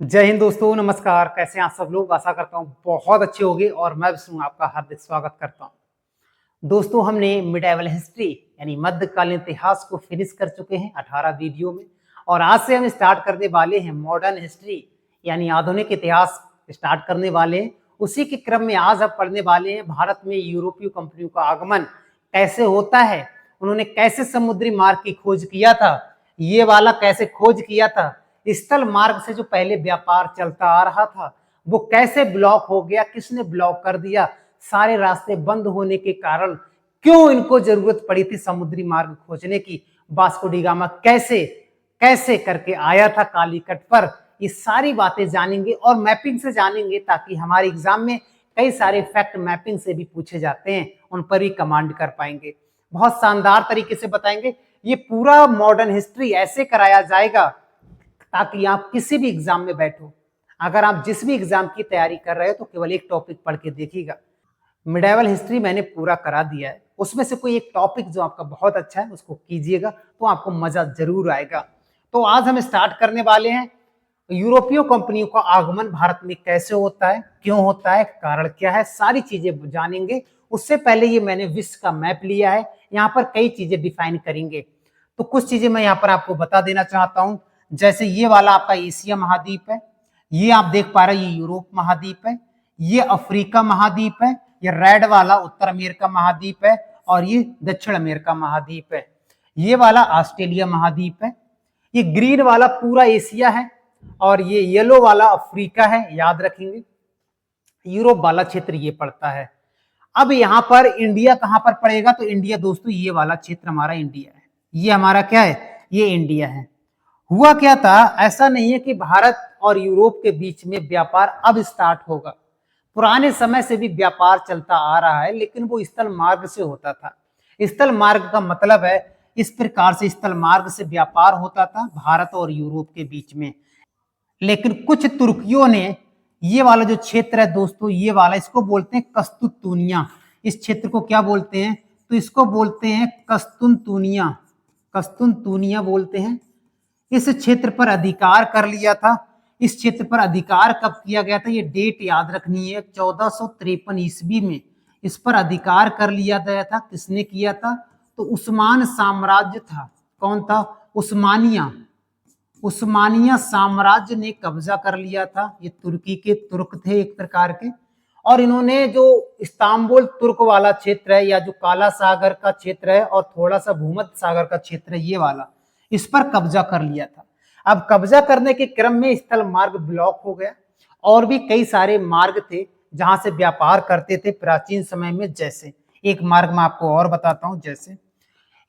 जय हिंद दोस्तों, नमस्कार। कैसे हैं आप सब लोग? आशा करता हूँ बहुत अच्छे होंगे और मैं विष्णु आपका हार्दिक स्वागत करता हूँ। दोस्तों, हमने मिडाइवल हिस्ट्री यानी मध्यकालीन इतिहास को फिनिश कर चुके हैं 18 वीडियो में और आज से हम स्टार्ट करने वाले हैं मॉडर्न हिस्ट्री यानी आधुनिक इतिहास स्टार्ट करने वाले हैं। उसी के क्रम में आज हम पढ़ने वाले हैं भारत में यूरोपीय कंपनियों का आगमन कैसे होता है, उन्होंने कैसे समुद्री मार्ग की खोज किया था, ये वाला कैसे खोज किया था, स्थल मार्ग से जो पहले व्यापार चलता आ रहा था वो कैसे ब्लॉक हो गया, किसने ब्लॉक कर दिया, सारे रास्ते बंद होने के कारण क्यों इनको जरूरत पड़ी थी समुद्री मार्ग खोजने की, वास्को डी गामा कैसे कैसे करके आया था कालीकट पर, ये सारी बातें जानेंगे और मैपिंग से जानेंगे ताकि हमारे एग्जाम में कई सारे फैक्ट मैपिंग से भी पूछे जाते हैं, उन पर ही कमांड कर पाएंगे। बहुत शानदार तरीके से बताएंगे। ये पूरा मॉडर्न हिस्ट्री ऐसे कराया जाएगा ताकि आप किसी भी एग्जाम में बैठो, अगर आप जिस भी एग्जाम की तैयारी कर रहे हो तो केवल एक टॉपिक पढ़ के देखिएगा। मिडाइवल हिस्ट्री मैंने पूरा करा दिया है, उसमें से कोई एक टॉपिक जो आपका बहुत अच्छा है उसको कीजिएगा तो आपको मजा जरूर आएगा। तो आज हम स्टार्ट करने वाले हैं यूरोपीय कंपनियों का आगमन भारत में कैसे होता है, क्यों होता है, कारण क्या है, सारी चीजें जानेंगे। उससे पहले ये मैंने विश्व का मैप लिया है, यहाँ पर कई चीजें डिफाइन करेंगे। तो कुछ चीजें मैं यहाँ पर आपको बता देना चाहता हूँ। जैसे ये वाला आपका एशिया महाद्वीप है, ये आप देख पा रहे हैं ये यूरोप महाद्वीप है, ये अफ्रीका महाद्वीप है, ये रेड वाला उत्तर अमेरिका महाद्वीप है और ये दक्षिण अमेरिका महाद्वीप है। ये वाला ऑस्ट्रेलिया महाद्वीप है, ये ग्रीन वाला पूरा एशिया है और ये येलो वाला अफ्रीका है, याद रखेंगे। यूरोप वाला क्षेत्र ये पड़ता है। अब यहाँ पर इंडिया कहां पर पड़ेगा, तो इंडिया दोस्तों ये वाला क्षेत्र हमारा इंडिया है, ये हमारा क्या है, ये इंडिया है। हुआ क्या था, ऐसा नहीं है कि भारत और यूरोप के बीच में व्यापार अब स्टार्ट होगा, पुराने समय से भी व्यापार चलता आ रहा है, लेकिन वो स्थल मार्ग से होता था। स्थल मार्ग का मतलब है इस प्रकार से स्थल मार्ग से व्यापार होता था भारत और यूरोप के बीच में। लेकिन कुछ तुर्कियों ने ये वाला जो क्षेत्र है दोस्तों, ये वाला इसको बोलते हैं कस्तुतूनिया, इस क्षेत्र को क्या बोलते हैं, तो इसको बोलते हैं कस्तुनतूनिया, कस्तुनतूनिया बोलते हैं। इस क्षेत्र पर अधिकार कर लिया था। इस क्षेत्र पर अधिकार कब किया गया था, ये डेट याद रखनी है, 1453 ईस्वी में इस पर अधिकार कर लिया गया था। किसने किया था, तो उस्मान साम्राज्य था। कौन था, उस्मानिया, उस्मानिया साम्राज्य ने कब्जा कर लिया था। ये तुर्की के तुर्क थे एक प्रकार के, और इन्होंने जो इस्तांबुल तुर्क वाला क्षेत्र है या जो काला सागर का क्षेत्र है और थोड़ा सा भूमध्य सागर का क्षेत्र है ये वाला, इस पर कब्जा कर लिया था। अब कब्जा करने के क्रम में स्थल मार्ग ब्लॉक हो गया और भी कई सारे मार्ग थे जहां से व्यापार करते थे प्राचीन समय में। जैसे एक मार्ग मैं आपको और बताता हूं, जैसे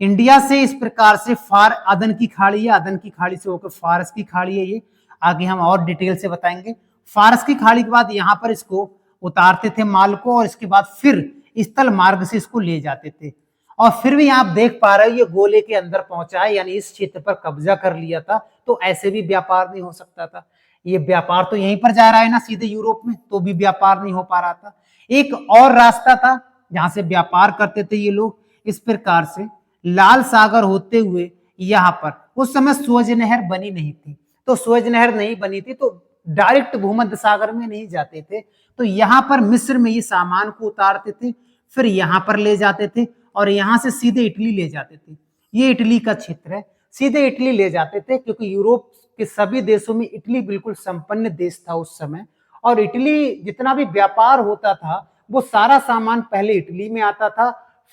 इंडिया से इस प्रकार से फार अदन की खाड़ी है, अदन की खाड़ी से होकर फारस की खाड़ी है, ये आगे हम और डिटेल से बताएंगे। फारस की खाड़ी के बाद यहाँ पर इसको उतारते थे माल को और इसके बाद फिर स्थल मार्ग से इसको ले जाते थे। और फिर भी आप देख पा रहे हो ये गोले के अंदर पहुंचा है, यानी इस क्षेत्र पर कब्जा कर लिया था। तो ऐसे भी व्यापार नहीं हो सकता था, ये व्यापार तो यहीं पर जा रहा है ना सीधे यूरोप में, तो भी व्यापार नहीं हो पा रहा था। एक और रास्ता था जहां से व्यापार करते थे ये लोग, इस प्रकार से लाल सागर होते हुए यहाँ पर। उस समय सुएज नहर बनी नहीं थी, तो सुएज नहर नहीं बनी थी तो डायरेक्ट भूमध्य सागर में नहीं जाते थे, तो यहाँ पर मिस्र में ये सामान को उतारते थे, फिर यहाँ पर ले जाते थे और यहाँ से सीधे इटली ले जाते थे। ये इटली का क्षेत्र है, सीधे इटली ले जाते थे क्योंकि यूरोप के सभी देशों में इटली बिल्कुल संपन्न देश था उस समय। और इटली जितना भी व्यापार होता था वो सारा सामान पहले इटली में आता था,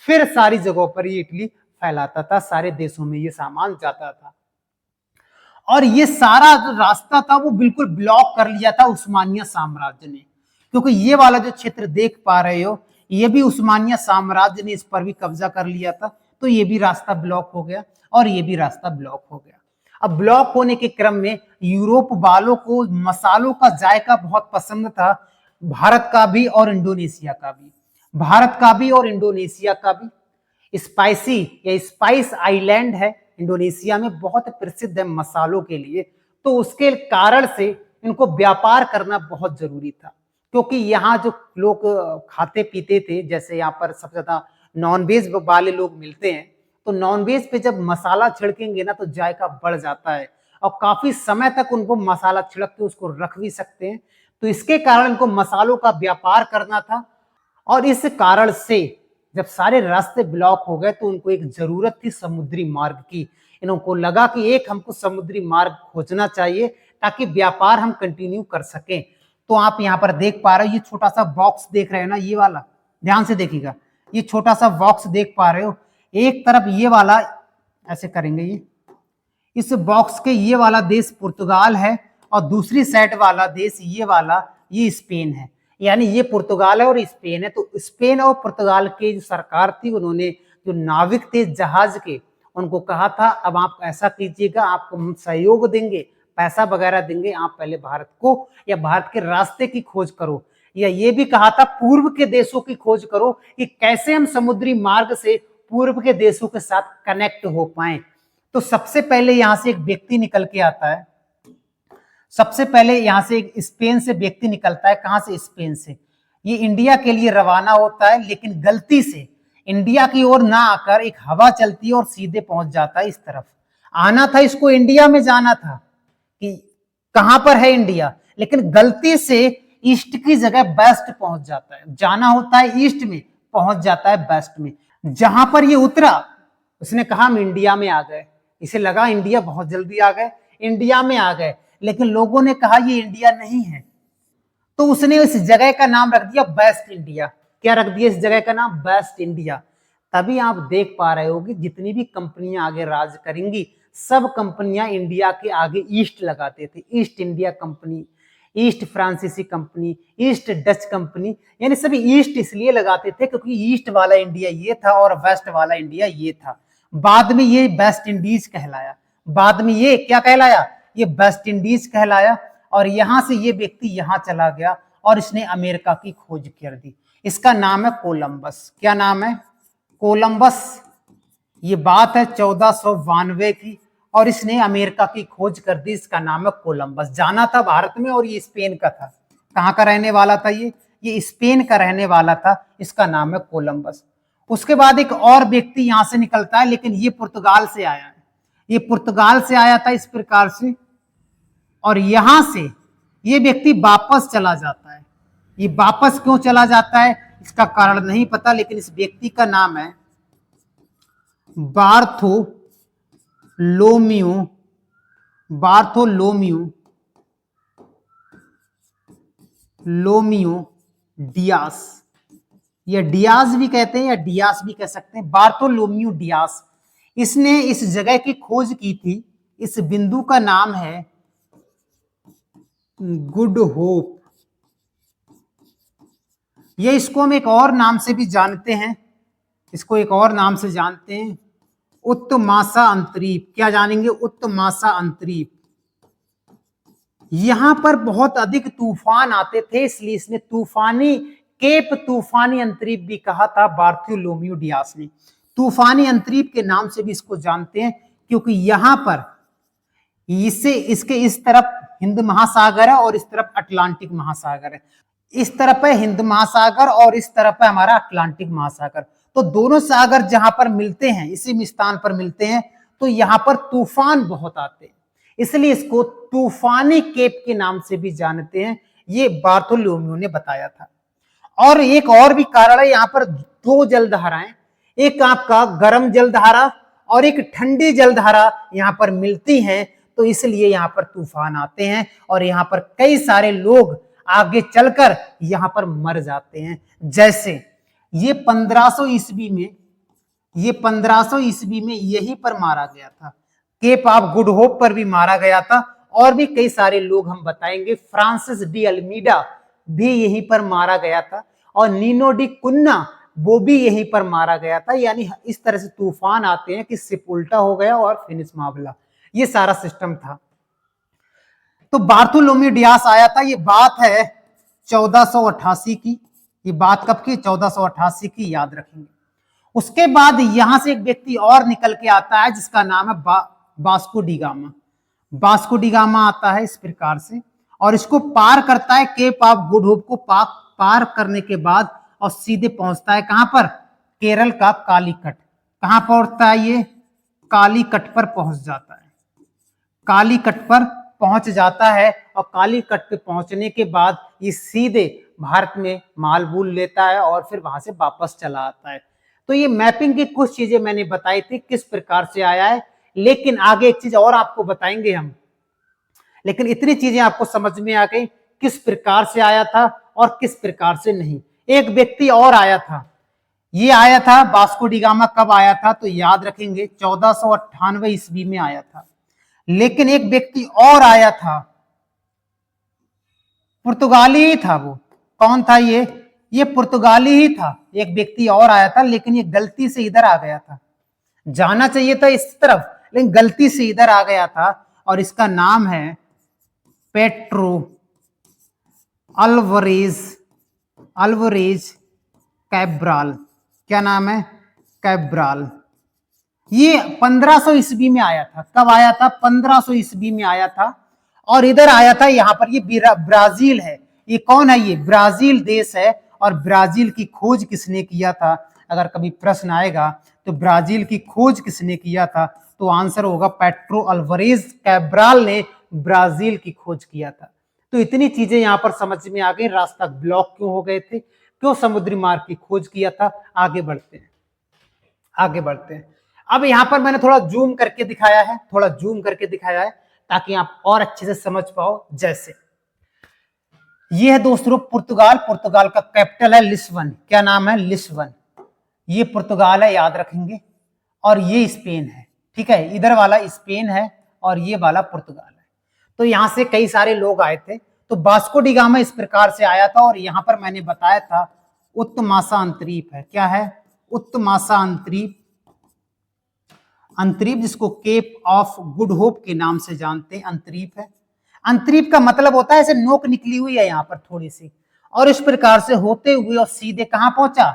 फिर सारी जगहों पर ये इटली फैलाता था, सारे देशों में ये सामान जाता था। और ये सारा जो रास्ता था वो बिल्कुल ब्लॉक कर लिया था उस्मानिया साम्राज्य ने, क्योंकि ये वाला जो क्षेत्र देख पा रहे हो ये भी उस्मानिया साम्राज्य ने इस पर भी कब्जा कर लिया था, तो ये भी रास्ता ब्लॉक हो गया और ये भी रास्ता ब्लॉक हो गया। अब ब्लॉक होने के क्रम में यूरोप वालों को मसालों का जायका बहुत पसंद था, भारत का भी और इंडोनेशिया का भी, भारत का भी और इंडोनेशिया का भी। स्पाइसी या स्पाइस आइलैंड है इंडोनेशिया में, बहुत प्रसिद्ध है मसालों के लिए, तो उसके कारण से इनको व्यापार करना बहुत जरूरी था, क्योंकि यहाँ जो लोग खाते पीते थे, जैसे यहाँ पर सबसे ज्यादा नॉनवेज वाले लोग मिलते हैं, तो नॉनवेज पे जब मसाला छिड़केंगे ना तो जायका बढ़ जाता है। और काफी समय तक उनको मसाला छिड़क के उसको रख भी सकते हैं। तो इसके कारण इनको मसालों का व्यापार करना था, और इस कारण से जब सारे रास्ते ब्लॉक हो गए तो उनको एक जरूरत थी समुद्री मार्ग की। इनको लगा कि एक हमको समुद्री मार्ग खोजना चाहिए ताकि व्यापार हम कंटिन्यू कर सकें। तो आप यहाँ पर देख पा रहे हो, ये छोटा सा बॉक्स देख रहे हो ना, ये वाला ध्यान से देखिएगा, ये छोटा सा बॉक्स देख पा रहे हो। एक तरफ ये वाला ऐसे करेंगे, ये इस बॉक्स के ये वाला देश पुर्तगाल है और दूसरी साइड वाला देश ये वाला, ये स्पेन है। यानी ये पुर्तगाल है और स्पेन है। तो स्पेन और पुर्तगाल के जो सरकार थी, उन्होंने जो नाविक थे जहाज के, उनको कहा था अब आप ऐसा कीजिएगा, आपको हम सहयोग देंगे, पैसा वगैरह देंगे, आप पहले भारत को या भारत के रास्ते की खोज करो, या ये भी कहा था पूर्व के देशों की खोज करो कि कैसे हम समुद्री मार्ग से पूर्व के देशों के साथ कनेक्ट हो पाए। तो सबसे पहले यहां से एक व्यक्ति निकल के आता है, सबसे पहले यहां से एक स्पेन से व्यक्ति निकलता है। कहां से? स्पेन से। ये इंडिया के लिए रवाना होता है, लेकिन गलती से इंडिया की ओर ना आकर एक हवा चलती है और सीधे पहुंच जाता है इस तरफ। आना था इसको इंडिया में, जाना था कि कहां पर है इंडिया, लेकिन गलती से ईस्ट की जगह वेस्ट पहुंच जाता है। जाना होता है ईस्ट में, पहुंच जाता है वेस्ट में। जहां पर ये उतरा, उसने कहा हम इंडिया में आ गए। इसे लगा इंडिया बहुत जल्दी आ गए, इंडिया में आ गए, लेकिन लोगों ने कहा ये इंडिया नहीं है। तो उसने इस जगह का नाम रख दिया वेस्ट इंडिया। क्या रख दिया इस जगह का नाम? Waste India. तभी आप देख पा रहे हो कि जितनी भी कंपनियां आगे राज करेंगी, सब कंपनियां इंडिया के आगे ईस्ट लगाते थे। ईस्ट इंडिया कंपनी, ईस्ट फ्रांसीसी कंपनी, ईस्ट डच कंपनी, यानी सभी ईस्ट इसलिए लगाते थे क्योंकि ईस्ट वाला इंडिया ये था और वेस्ट वाला इंडिया ये था। बाद में ये वेस्ट इंडीज कहलाया। बाद में ये क्या कहलाया? ये वेस्ट इंडीज कहलाया। और यहां से ये व्यक्ति यहां चला गया और इसने अमेरिका की खोज कर दी। इसका नाम है कोलंबस। क्या नाम है? कोलंबस। ये बात है 1492 की, और इसने अमेरिका की खोज कर दी। इसका नाम है कोलंबस। जाना था भारत में और ये स्पेन का था। कहां का रहने वाला था? ये स्पेन का रहने वाला था। इसका नाम है कोलंबस। उसके बाद एक और व्यक्ति यहां से निकलता है, लेकिन ये पुर्तगाल से आया है। ये पुर्तगाल से आया था इस प्रकार से, और यहां से ये व्यक्ति वापस चला जाता है। ये वापस क्यों चला जाता है इसका कारण नहीं पता, लेकिन इस व्यक्ति का नाम है बार्थोलोम्यू डियास। या डियास भी कहते हैं या डियास भी कह सकते हैं, बार्थोलोम्यू डियास। इसने इस जगह की खोज की थी। इस बिंदु का नाम है गुड होप। ये इसको हम एक और नाम से भी जानते हैं, इसको एक और नाम से जानते हैं, उत्तमासा अंतरीप। क्या जानेंगे? उत्तमासा अंतरीप। यहां पर बहुत अधिक तूफान आते थे, इसलिए इसने तूफानी अंतरीप भी कहा था बार्थोलोम्यू डियास ने। तूफानी अंतरीप के नाम से भी इसको जानते हैं, क्योंकि यहां पर इसके इस तरफ हिंद महासागर है और इस तरफ अटलांटिक महासागर है। इस तरफ है हिंद महासागर और इस तरफ है हमारा अटलांटिक महासागर। तो दोनों सागर जहां पर मिलते हैं, इसी स्थान पर मिलते हैं, तो यहां पर तूफान बहुत आते हैं, इसलिए इसको तूफानी केप के नाम से भी जानते हैं। ये बार्थोलोम्यू ने बताया था। और एक और भी कारण है, यहाँ पर दो जलधाराएं, एक आपका गर्म जलधारा और एक ठंडी जलधारा यहाँ पर मिलती हैं, तो इसलिए यहाँ पर तूफान आते हैं और यहाँ पर कई सारे लोग आगे चलकर यहाँ पर मर जाते हैं। जैसे ये 1500 ईस्वी में यहीं पर मारा गया था, केप ऑफ गुड होप पर भी मारा गया था, और भी कई सारे लोग हम बताएंगे। फ्रांसिस डी अल्मीडा भी यहीं पर मारा गया था, और नीनो डी कुन्ना वो भी यहीं पर मारा गया था। यानी इस तरह से तूफान आते हैं कि सिप उल्टा हो गया और फिनिश मामला, ये सारा सिस्टम था। तो बार्थोलोम्यू डियास आया था। ये बात है 1488 की। ये बात कब की? 1488 की, याद रखेंगे। उसके बाद यहां से एक व्यक्ति और निकल के आता है जिसका नाम है Vasco D gamma. Vasco D gamma आता है इस प्रकार से, और इसको पार करता है केप ऑफ गुड होप को पार करने के बाद, और सीधे पहुंचता है कहां पर? केरल का कालीकट। कहां पहुंचता है ये? कालीकट पर पहुंच जाता है। कालीकट पर पहुंच जाता है और कालीकट पे पहुंचने के बाद ये सीधे भारत में माल मूल लेता है और फिर वहां से वापस चला आता है। तो ये मैपिंग की कुछ चीजें मैंने बताई थी किस प्रकार से आया है, लेकिन आगे एक चीज और आपको बताएंगे हम। लेकिन इतनी चीजें आपको समझ में आ गई किस प्रकार से आया था और किस प्रकार से नहीं। एक व्यक्ति और आया था, ये आया था वास्को डी गामा। कब आया था तो याद रखेंगे 1498 ईस्वी में आया था। लेकिन एक व्यक्ति और आया था, पुर्तगाली ही था वो। कौन था ये पुर्तगाली ही था। एक व्यक्ति और आया था लेकिन ये गलती से इधर आ गया था, जाना चाहिए था इस तरफ लेकिन गलती से इधर आ गया था और इसका नाम है पेट्रो अल्वरेज कैब्राल। क्या नाम है? कैब्राल। ये 1500 ईस्वी में आया था। कब आया था? 1500 ईस्वी में आया था और इधर आया था। यहाँ पर ये ब्राजील है। ये कौन है? ये ब्राजील देश है। और ब्राजील की खोज किसने किया था? अगर कभी प्रश्न आएगा तो ब्राजील की खोज किसने किया था तो आंसर होगा पेट्रो अल्वरेज कैब्राल ने ब्राजील की खोज किया था। तो इतनी चीजें यहाँ पर समझ में आ गई। रास्ता ब्लॉक क्यों हो गए थे, क्यों समुद्री मार्ग की खोज किया था। आगे बढ़ते हैं, आगे बढ़ते हैं। अब यहाँ पर मैंने थोड़ा जूम करके दिखाया है, थोड़ा जूम करके दिखाया है ताकि आप और अच्छे से समझ पाओ। जैसे ये है दोस्तों पुर्तगाल। पुर्तगाल का कैपिटल है लिस्बन। क्या नाम है? लिस्बन। ये पुर्तगाल है, याद रखेंगे। और ये स्पेन है, ठीक है। इधर वाला स्पेन है और ये वाला पुर्तगाल है। तो यहां से कई सारे लोग आए थे। तो वास्को डी गामा इस प्रकार से आया था और यहां पर मैंने बताया था उत्तमासा अंतरीप है। क्या है? उत्तमासा अंतरीप। अंतरीप जिसको केप ऑफ गुड होप के नाम से जानते हैं, अंतरीप है। अंतरीप का मतलब होता है ऐसे नोक निकली हुई है यहाँ पर थोड़ी सी, और इस प्रकार से होते हुए और सीधे कहां पहुंचा?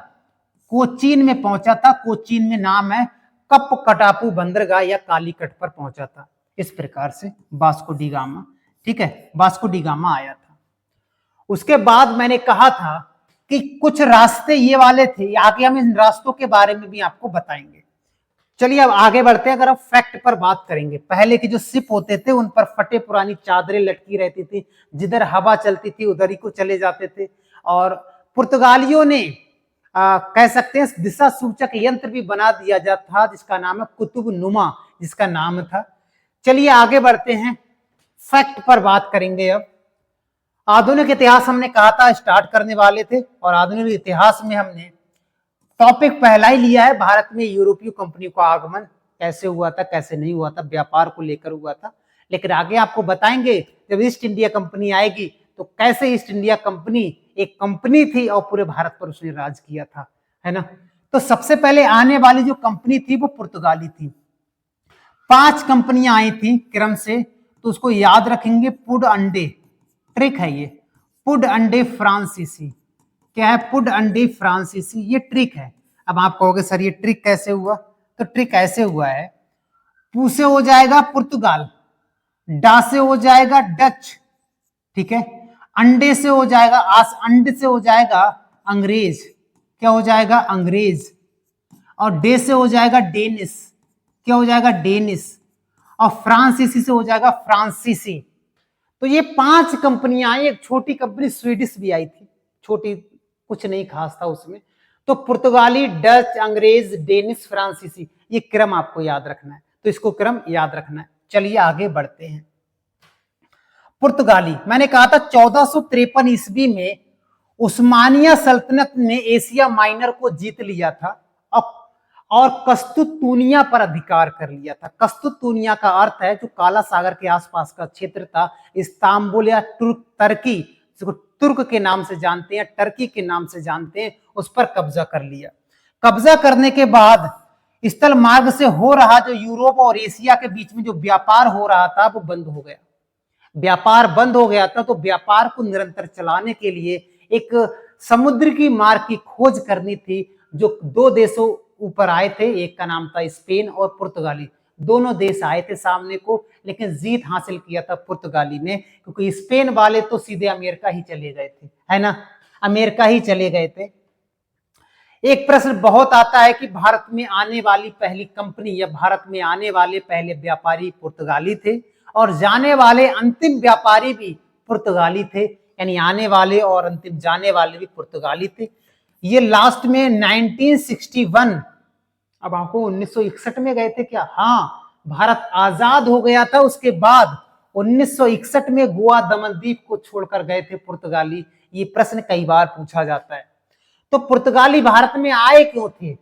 कोचीन में पहुंचा था। कोचीन में नाम है कप कटापू बंदरगाह या कालीकट पर पहुंचा था। इस प्रकार से वास्को डी गामा, ठीक है, वास्को डी गामा आया था। उसके बाद मैंने कहा था कि कुछ रास्ते ये वाले थे। आगे हम इन रास्तों के बारे में भी आपको बताएंगे। चलिए अब आगे बढ़ते हैं। अगर हम फैक्ट पर बात करेंगे, पहले के जो शिप होते थे उन पर फटे पुरानी चादरें लटकी रहती थी, जिधर हवा चलती थी उधर ही को चले जाते थे। और पुर्तगालियों ने कह सकते हैं दिशा सूचक यंत्र भी बना दिया जाता था जिसका नाम है कुतुब नुमा, जिसका नाम था। चलिए आगे बढ़ते हैं, फैक्ट पर बात करेंगे। अब आधुनिक इतिहास हमने कहा था स्टार्ट करने वाले थे और आधुनिक इतिहास में हमने टॉपिक पहला ही लिया है, भारत में यूरोपीय कंपनी का आगमन कैसे हुआ था, कैसे नहीं हुआ था, व्यापार को लेकर हुआ था। लेकिन आगे आपको बताएंगे जब ईस्ट इंडिया कंपनी आएगी तो कैसे ईस्ट इंडिया कंपनी एक कंपनी थी और पूरे भारत पर उसने राज किया था, है ना। तो सबसे पहले आने वाली जो कंपनी थी वो पुर्तगाली थी। 5 कंपनियां आई थी क्रम से, तो उसको याद रखेंगे। पुड अंडे, ट्रिक है ये, पुड अंडे फ्रांसीसी। क्या है? पुड अंडे फ्रांसीसी, ये ट्रिक है। अब आप कहोगे सर ये ट्रिक कैसे हुआ? तो ट्रिक ऐसे हुआ है, पू से हो जाएगा पुर्तगाल, डा से हो जाएगा डच, ठीक है, अंडे से हो जाएगा अंडे से हो जाएगा अंग्रेज। क्या हो जाएगा? अंग्रेज। और डे से हो जाएगा डेनिस। क्या हो जाएगा? डेनिस। और फ्रांसीसी से हो जाएगा फ्रांसीसी। तो ये 5 कंपनियां आई। एक छोटी कंपनी स्वीडिश भी आई थी, छोटी, कुछ नहीं खास था उसमें। तो पुर्तगाली, डच, अंग्रेज, डेनिस, फ्रांसीसी, ये क्रम आपको याद रखना है। तो इसको क्रम याद रखना है। चलिए आगे बढ़ते हैं। पुर्तगाली, मैंने कहा था 1453 ईस्वी में उस्मानिया सल्तनत ने एशिया माइनर को जीत लिया था और कस्तुतुनिया पर अधिकार कर लिया था। कस्तुतुनिया का अर्थ है जो काला सागर के आसपास का क्षेत्र था, इस्तांबुल या तुर्की, जिसको तुर्क के नाम से जानते हैं, टर्की के नाम से जानते हैं, उस पर कब्जा कर लिया। कब्जा करने के बाद स्थल मार्ग से हो रहा जो यूरोप और एशिया के बीच में जो व्यापार हो रहा था वो बंद हो गया। व्यापार बंद हो गया था, तो व्यापार को निरंतर चलाने के लिए एक समुद्र की मार्ग की खोज करनी थी। जो 2 देशों ऊपर आए थे, एक का नाम था स्पेन और पुर्तगाली, दोनों देश आए थे सामने को, लेकिन जीत हासिल किया था पुर्तगाली ने, क्योंकि स्पेन वाले तो सीधे अमेरिका ही चले गए थे, है ना, अमेरिका ही चले गए थे। एक प्रश्न बहुत आता है कि भारत में आने वाली पहली कंपनी या भारत में आने वाले पहले व्यापारी पुर्तगाली थे। और जाने वाले अंतिम व्यापारी भी पुर्तगाली थे, यानी आने वाले और अंतिम जाने वाले भी पुर्तगाली थे। ये लास्ट में 1961, अब आपको 1961 में गए थे क्या? हाँ, भारत आजाद हो गया था, उसके बाद 1961 में गोवा दमन द्वीप को छोड़कर गए थे पुर्तगाली। ये प्रश्न कई बार पूछा जाता है। तो पुर्तगाली भारत में आए क्यों थे?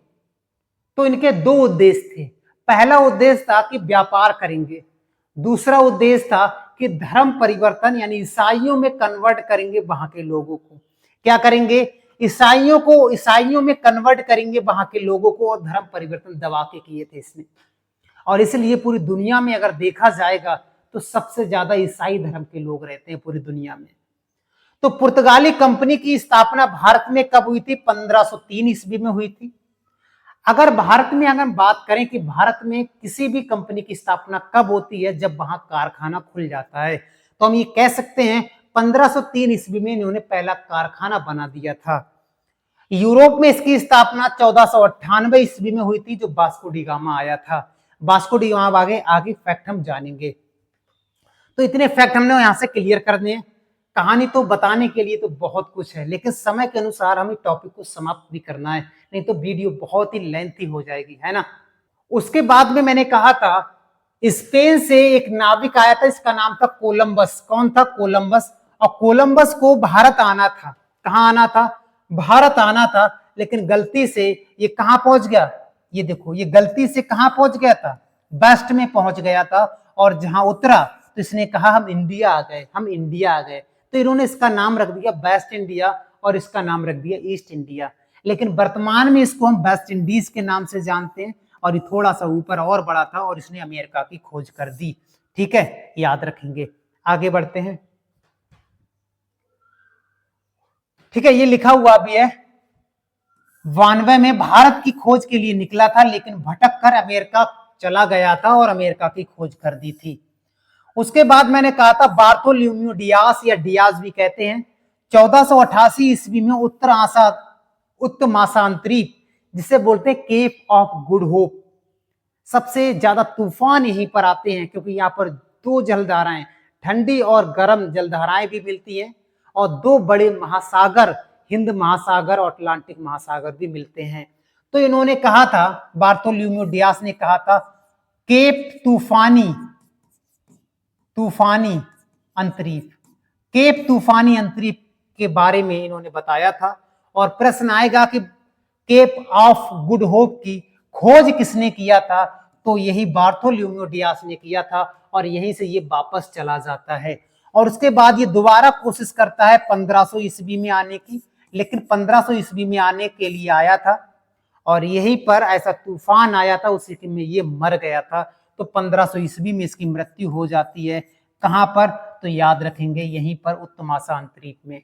तो इनके दो उद्देश्य थे। पहला उद्देश्य था कि व्यापार करेंगे, दूसरा उद्देश्य था कि धर्म परिवर्तन, यानी ईसाइयों में कन्वर्ट करेंगे वहां के लोगों को। क्या करेंगे? ईसाइयों में कन्वर्ट करेंगे वहां के लोगों को, और धर्म परिवर्तन दबा के किए थे इसने। और इसलिए पूरी दुनिया में अगर देखा जाएगा तो सबसे ज्यादा ईसाई धर्म के लोग रहते हैं पूरी दुनिया में। तो पुर्तगाली कंपनी की स्थापना भारत में कब हुई थी? 1503 ईस्वी में हुई थी। अगर भारत में अगर बात करें कि भारत में किसी भी कंपनी की स्थापना कब होती है, जब वहां कारखाना खुल जाता है, तो हम ये कह सकते हैं 1503 ईस्वी में इन्होंने पहला कारखाना बना दिया था। यूरोप में इसकी स्थापना 1498 ईस्वी में हुई थी, जो वास्को डी गामा आया था। वास्को डी गामा आगे फैक्ट हम जानेंगे। तो इतने फैक्ट हमने यहां से क्लियर करने हैं। कहानी तो बताने के लिए तो बहुत कुछ है, लेकिन समय के अनुसार हमें टॉपिक को समाप्त भी करना है, नहीं तो वीडियो बहुत ही लेंथी हो जाएगी, है ना। उसके बाद में मैंने कहा था स्पेन से एक नाविक आया था, इसका नाम था कोलंबस। कौन था? कोलंबस। और कोलंबस को भारत आना था। कहां आना था? भारत आना था, लेकिन गलती से ये कहां पहुंच गया? ये देखो, ये गलती से कहां पहुंच गया था? वेस्ट में पहुंच गया था। और जहां उतरा तो इसने कहा हम इंडिया आ गए, हम इंडिया आ गए। तो इन्होंने इसका नाम रख दिया वेस्ट इंडिया, और इसका नाम रख दिया ईस्ट इंडिया। लेकिन वर्तमान में इसको हम वेस्ट इंडीज के नाम से जानते हैं, और ये थोड़ा सा ऊपर और बड़ा था, और इसने अमेरिका की खोज कर दी। ठीक है, याद रखेंगे। आगे बढ़ते हैं। ठीक है, ये लिखा हुआ भी है 92 में भारत की खोज के लिए निकला था, लेकिन भटक कर अमेरिका चला गया था और अमेरिका की खोज कर दी थी। उसके बाद मैंने कहा था बार्थोलोम्यू डियास, या डियास भी कहते हैं, 1488 ईस्वी में उत्तर मासांतरीप, जिसे बोलते हैं केप ऑफ गुड होप। सबसे ज्यादा तूफान यहीं पर आते हैं, क्योंकि यहाँ पर दो जलधाराएं, ठंडी और गर्म जलधाराएं भी मिलती हैं, और दो बड़े महासागर, हिंद महासागर और अटलांटिक महासागर भी मिलते हैं। तो इन्होंने कहा था, बार्थोलोम्यू डियास ने कहा था, केप तूफानी अंतरीप, केप तूफानी अंतरीप के बारे में इन्होंने बताया था। और प्रश्न आएगा कि केप ऑफ गुड होप की खोज किसने किया था? तो यही बार्थोलोम्यू डियास ने किया था, और यहीं से ये वापस चला जाता है। और उसके बाद ये दोबारा कोशिश करता है 1500 ईस्वी में आने की, लेकिन 1500 ईस्वी में आने के लिए आया था, और यहीं पर ऐसा तूफान आया था, उसी में ये मर गया था। तो 1500 ईस्वी में इसकी मृत्यु हो जाती है। कहां पर? तो याद रखेंगे, यहीं पर उत्तर मासांतरीप में।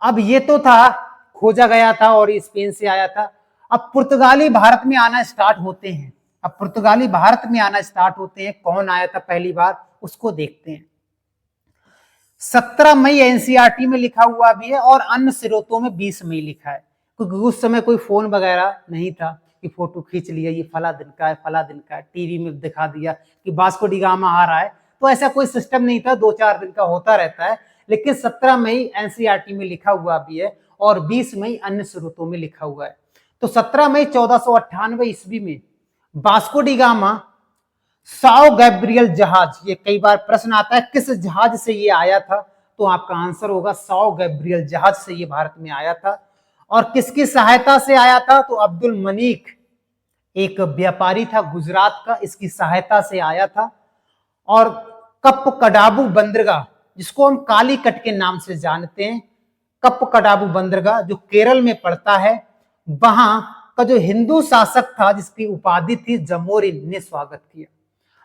अब ये तो था, खोजा गया था और स्पेन से आया था। अब पुर्तगाली भारत में आना स्टार्ट होते हैं। अब पुर्तगाली भारत में आना स्टार्ट होते हैं। कौन आया था पहली बार, उसको देखते हैं। 17 मई एनसीईआरटी में लिखा हुआ भी है, और अन्य स्रोतों में 20 मई लिखा है, क्योंकि उस समय कोई फोन वगैरह नहीं था कि फोटो खींच लिया, ये फला दिन का है, फला दिन का है, टीवी में दिखा दिया कि वास्को डी गामा आ रहा है। तो ऐसा कोई सिस्टम नहीं था, 2-4 दिन का होता रहता है। लेकिन 17 मई एनसीईआरटी में लिखा हुआ भी है, और 20 मई अन्य स्रोतों में लिखा हुआ है। तो 17 मई 1498 ईस्वी में Vasco D gamma Sao Gabriel जहाज, ये कई बार प्रश्न आता है किस जहाज से ये आया था, तो आपका आंसर होगा साओ गैब्रियल जहाज से ये भारत में आया था। और किसकी सहायता से आया था? तो अब्दुल मनीक, एक व्यापारी था गुजरात का, इसकी सहायता से आया था। और कप्पकडाबू बंदरगाह, जिसको हम कालीकट के नाम से जानते हैं, कप्पकडाबू बंदरगाह जो केरल में पड़ता है, वहां का जो हिंदू शासक था, जिसकी उपाधि थी जमोरिन, ने स्वागत किया।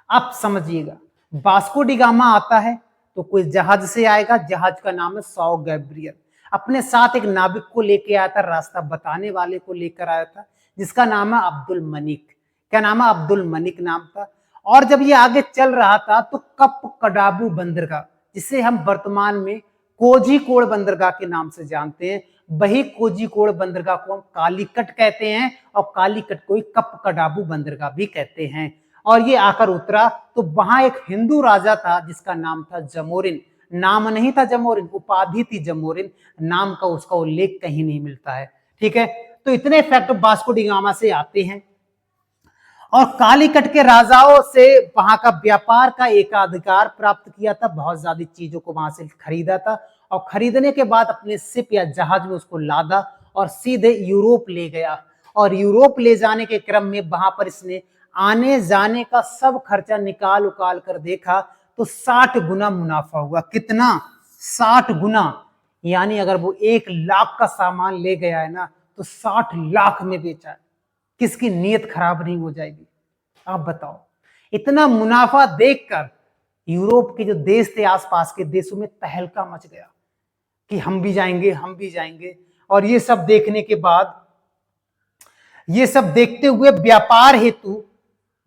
आप समझिएगा, वास्को डी गामा आता है तो कोई जहाज से आएगा, जहाज का नाम है साओ गैब्रियल। अपने साथ एक नाविक को लेके आया था, रास्ता बताने वाले को लेकर आया था, जिसका नाम है अब्दुल मनिक। क्या नाम है? अब्दुल मनिक नाम था। और जब ये आगे चल रहा था तो कप्पकडाबू बंदरगाह, जिसे हम वर्तमान में कोझिकोड बंदरगाह के नाम से जानते हैं, वही कोझिकोड बंदरगाह को हम कालीकट कहते हैं, और कालीकट को कप्पकडाबू बंदरगाह भी कहते हैं। और ये आकर उतरा तो वहां एक हिंदू राजा था जिसका नाम था जमोरिन। नाम नहीं था जमोरिन, उपाधि थी जमोरिन, नाम का उसका उल्लेख कहीं नहीं मिलता है। ठीक है, तो इतने फैक्ट वास्को डी गामा से आते हैं। और कालीकट के राजाओं से वहां का व्यापार का एकाधिकार प्राप्त किया था, बहुत ज्यादा चीजों को वहां से खरीदा था और खरीदने के बाद अपने शिप या जहाज में उसको लादा और सीधे यूरोप ले गया। और यूरोप ले जाने के क्रम में वहां पर इसने आने जाने का सब खर्चा निकाल उकाल कर देखा तो 60 गुना मुनाफा हुआ। कितना? 60 गुना। यानी अगर वो 1 लाख का सामान ले गया है ना तो 60 लाख में बेचा है। किसकी नीयत खराब नहीं हो जाएगी? आप बताओ। इतना मुनाफा देखकर यूरोप के जो देश थे, आसपास के देशों में तहलका मच गया कि हम भी जाएंगे, हम भी जाएंगे। और ये सब देखने के बाद, ये सब देखते हुए व्यापार हेतु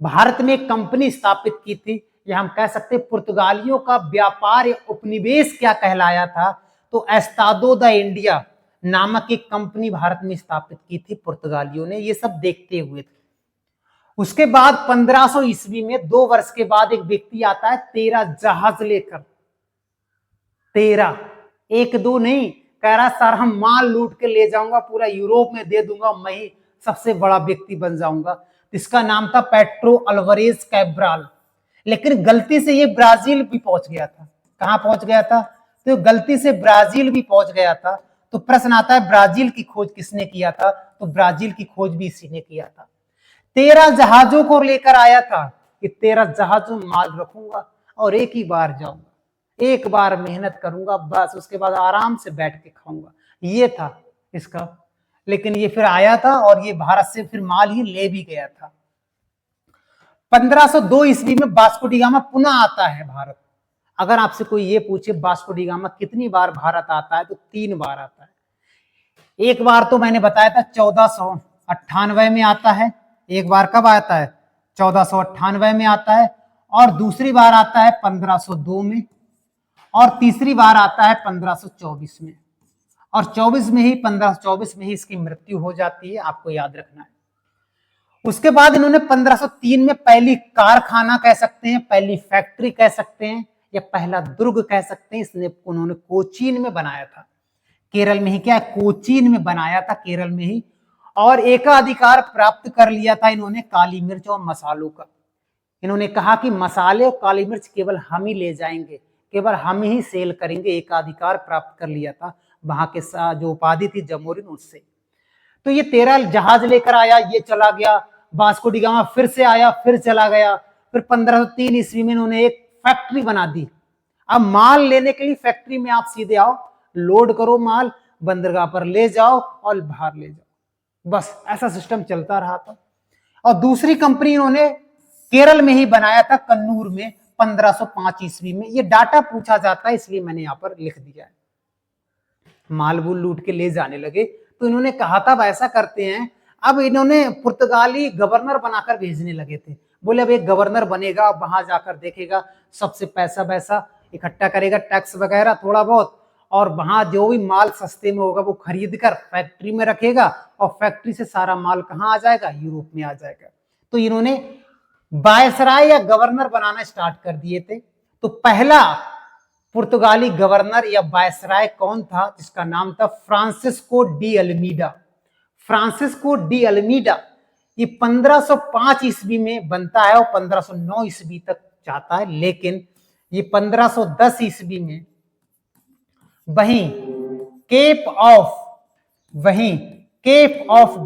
भारत में एक कंपनी स्थापित की थी, या हम कह सकते पुर्तगालियों का व्यापार उपनिवेश क्या कहलाया था, तो एस्तादो द इंडिया नामक एक कंपनी भारत में स्थापित की थी पुर्तगालियों ने। ये सब देखते हुए थे। उसके बाद 1500 ईस्वी में 2 वर्ष के बाद एक व्यक्ति आता है 13 जहाज लेकर। 13, 1-2 नहीं, कह रहा सर हम माल लूट के ले जाऊंगा, पूरा यूरोप में दे दूंगा, मैं ही सबसे बड़ा व्यक्ति बन जाऊंगा। इसका नाम था पेट्रो अल्वारेज कैब्राल। लेकिन गलती से ये ब्राजील भी पहुंच गया था। कहां पहुंच गया था? तो गलती से ब्राजील भी पहुंच गया था। तो प्रश्न आता है ब्राजील की खोज किसने किया था? तो ब्राजील की खोज भी इसी ने किया था। 13 जहाजों को लेकर आया था कि 13 जहाजों में माल रखूंगा और एक ही बार जाऊंगा, एक बार मेहनत करूंगा, बस उसके बाद आराम से बैठ के खाऊंगा। ये था इसका। लेकिन ये फिर आया था और ये भारत से फिर माल ही ले भी गया था। 1502 ईस्वी में वास्को डी गामा पुनः आता है भारत। अगर आपसे कोई ये पूछे वास्को डी गामा कितनी बार भारत आता है, तो 3 बार आता है। एक बार तो मैंने बताया था 1498 में आता है। एक बार कब आता है? 1498 में आता है। और दूसरी बार आता है 1502 में। और तीसरी बार आता है 1524 में। और 1524 में ही इसकी मृत्यु हो जाती है, आपको याद रखना है। उसके बाद इन्होंने 1503 में पहली कारखाना कह सकते हैं, पहली फैक्ट्री कह सकते हैं, या पहला दुर्ग कह सकते हैं, इसने उन्होंने कोचीन में बनाया था। केरल में ही, क्या कोचीन में बनाया था, केरल में ही। और एकाधिकार प्राप्त कर लिया था इन्होंने काली मिर्च और मसालों का। इन्होंने कहा कि मसाले और काली मिर्च केवल हम ही ले जाएंगे, केवल हम ही सेल करेंगे। एकाधिकार प्राप्त कर लिया था वहां के जो उपाधि थी जमोरिन, उससे। तो ये 13 जहाज लेकर आया, ये चला गया। वास्को डी गामा फिर से आया, फिर चला गया। फिर 1503 ईस्वी में इन्होंने एक फैक्ट्री बना दी। अब माल लेने के लिए फैक्ट्री में आप सीधे आओ, लोड करो माल, बंदरगाह पर ले जाओ और बाहर ले जाओ, बस ऐसा सिस्टम चलता रहा था। और दूसरी कंपनी इन्होंने केरल में ही बनाया था, कन्नूर में, 1505 ईस्वी में। ये डाटा पूछा जाता है इसलिए मैंने यहां पर लिख दिया है। माल वूल लूट के ले जाने लगे तो इन्होंने कहा था ऐसा करते हैं। अब इन्होंने पुर्तगाली गवर्नर बनाकर भेजने लगे थे। बोले अब एक गवर्नर बनेगा, वहां जाकर देखेगा, सबसे पैसा वैसा इकट्ठा करेगा, टैक्स वगैरह थोड़ा बहुत, और वहां जो भी माल सस्ते में होगा वो खरीद कर फैक्ट्री में रखेगा, और फैक्ट्री से सारा माल कहाँ आ जाएगा? यूरोप में आ जाएगा। तो इन्होंने वायसराय या गवर्नर बनाना स्टार्ट कर दिए थे। तो पहला पुर्तगाली गवर्नर या वायसराय कौन था? जिसका नाम था Francisco de Almeida. Francisco de Almeida. ये 1505 ईस्वी में बनता है और 1509 ईस्वी तक जाता है। लेकिन ये 1510 ईस्वी में वहीं केप ऑफ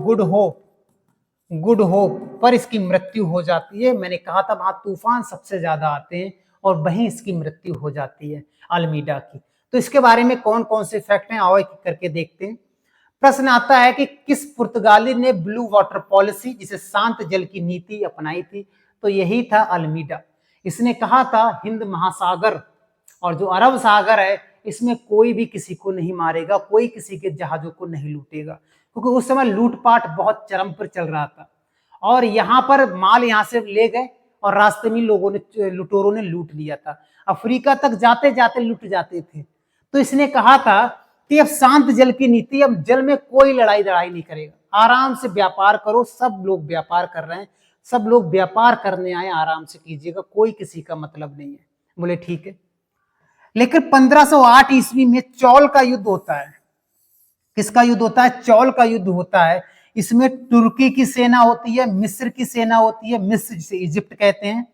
गुड होप पर इसकी मृत्यु हो जाती है। मैंने कहा था वहां तूफान सबसे ज्यादा आते हैं और वहीं इसकी मृत्यु हो जाती है अल्मीडा की। तो इसके बारे में कौन कौन से फैक्ट हैं, आओ एक करके देखते हैं। प्रश्न आता है कि किस पुर्तगाली ने ब्लू वाटर पॉलिसी, जिसे शांत जल की नीति, अपनाई थी? तो यही था अल्मीडा। इसने कहा था हिंद महासागर और जो अरब सागर है इसमें कोई भी किसी को नहीं मारेगा, कोई किसी के जहाजों को नहीं लूटेगा, क्योंकि उस समय लूटपाट बहुत चरम पर चल रहा था। और यहाँ पर माल यहाँ से ले गए और रास्ते में लुटेरों ने लूट लिया था। अफ्रीका तक जाते जाते लुट जाते थे। तो इसने कहा था कि अब शांत जल की नीति, अब जल में कोई लड़ाई नहीं करेगा, आराम से व्यापार करो, सब लोग व्यापार कर रहे हैं, सब लोग व्यापार करने आए, आराम से कीजिएगा, कोई किसी का मतलब नहीं है। बोले ठीक है। लेकिन 1508 ईस्वी में चौल का युद्ध होता है। किसका युद्ध होता है? चौल का युद्ध होता है। इसमें तुर्की की सेना होती है, मिस्र की सेना होती है, मिस्र जिसे इजिप्ट कहते हैं,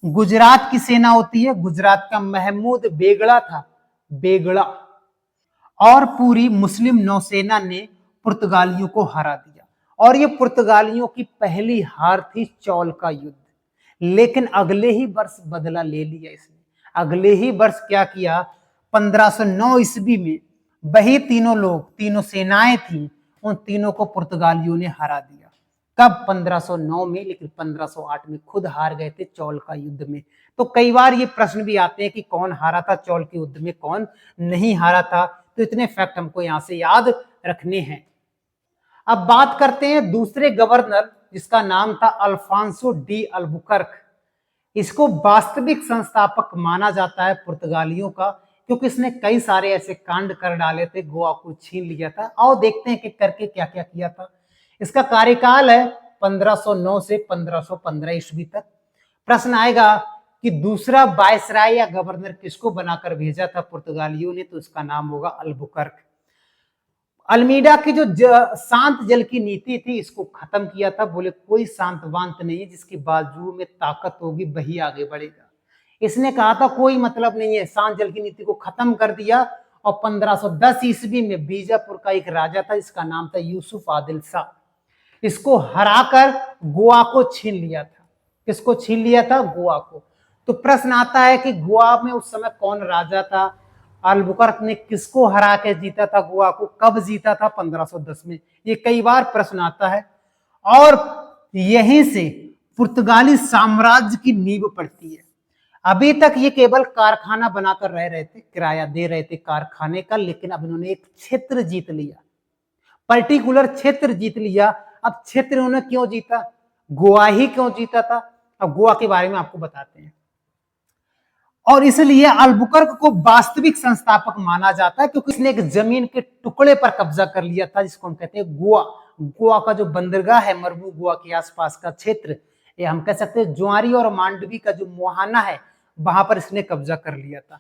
गुजरात की सेना होती है, गुजरात का महमूद बेगड़ा था, बेगड़ा, और पूरी मुस्लिम नौसेना ने पुर्तगालियों को हरा दिया। और ये पुर्तगालियों की पहली हार थी चौल का युद्ध। लेकिन अगले ही वर्ष बदला ले लिया इसने। अगले ही वर्ष क्या किया? 1509 ईस्वी में वही तीनों लोग, तीनों सेनाएं थी, उन तीनों को पुर्तगालियों ने हरा दिया। कब? 1509 में। लेकिन 1508 में खुद हार गए थे चौल का युद्ध में। तो कई बार ये प्रश्न भी आते हैं कि कौन हारा था चौल के युद्ध में, कौन नहीं हारा था। तो इतने फैक्ट हमको यहां से याद रखने हैं। अब बात करते हैं दूसरे गवर्नर, जिसका नाम था अल्फांसो डी अल्बुकर्क। इसको वास्तविक संस्थापक माना जाता है पुर्तगालियों का, क्योंकि इसने कई सारे ऐसे कांड कर डाले थे, गोवा को छीन लिया था। आओ देखते हैं कि करके क्या क्या किया था। इसका कार्यकाल है 1509 से 1515 ईस्वी तक। प्रश्न आएगा कि दूसरा वायसराय या गवर्नर किसको बनाकर भेजा था पुर्तगालियों ने, तो इसका नाम होगा अल्बुकर्क। अल्मीडा की जो शांत जल की नीति थी, इसको खत्म किया था। बोले कोई शांत वांत नहीं है, जिसकी बाजू में ताकत होगी वही आगे बढ़ेगा। इसने कहा था कोई मतलब नहीं है, शांत जल की नीति को खत्म कर दिया। और 1510 ईस्वी में बीजापुर का एक राजा था, इसका नाम था यूसुफ आदिल शाह, इसको हराकर गोवा को छीन लिया था। किसको छीन लिया था? गोवा को। तो प्रश्न आता है कि गोवा में उस समय कौन राजा था? अल्बुकर्क ने किसको हरा के जीता था गोवा को? कब जीता था? 1510 में। ये कई बार प्रश्न आता है। और यहीं से पुर्तगाली साम्राज्य की नींव पड़ती है। अभी तक ये केवल कारखाना बनाकर रह रहे थे, किराया दे रहे थे कारखाने का, लेकिन अब इन्होंने एक क्षेत्र जीत लिया, पर्टिकुलर क्षेत्र जीत लिया। अब क्षेत्र उन्होंने क्यों जीता? गोवा ही क्यों जीता था? अब गोवा के बारे में आपको बताते हैं। और इसलिए अल्बुकर्क को वास्तविक संस्थापक माना जाता है, क्योंकि इसने एक जमीन के टुकड़े पर कब्जा कर लिया था, जिसको हम कहते हैं गोवा। गोवा का जो बंदरगाह है, मरबू गोवा के आसपास का क्षेत्र, ये हम कह सकते हैं ज्वारी और मांडवी का जो मुहाना है, वहां पर इसने कब्जा कर लिया था।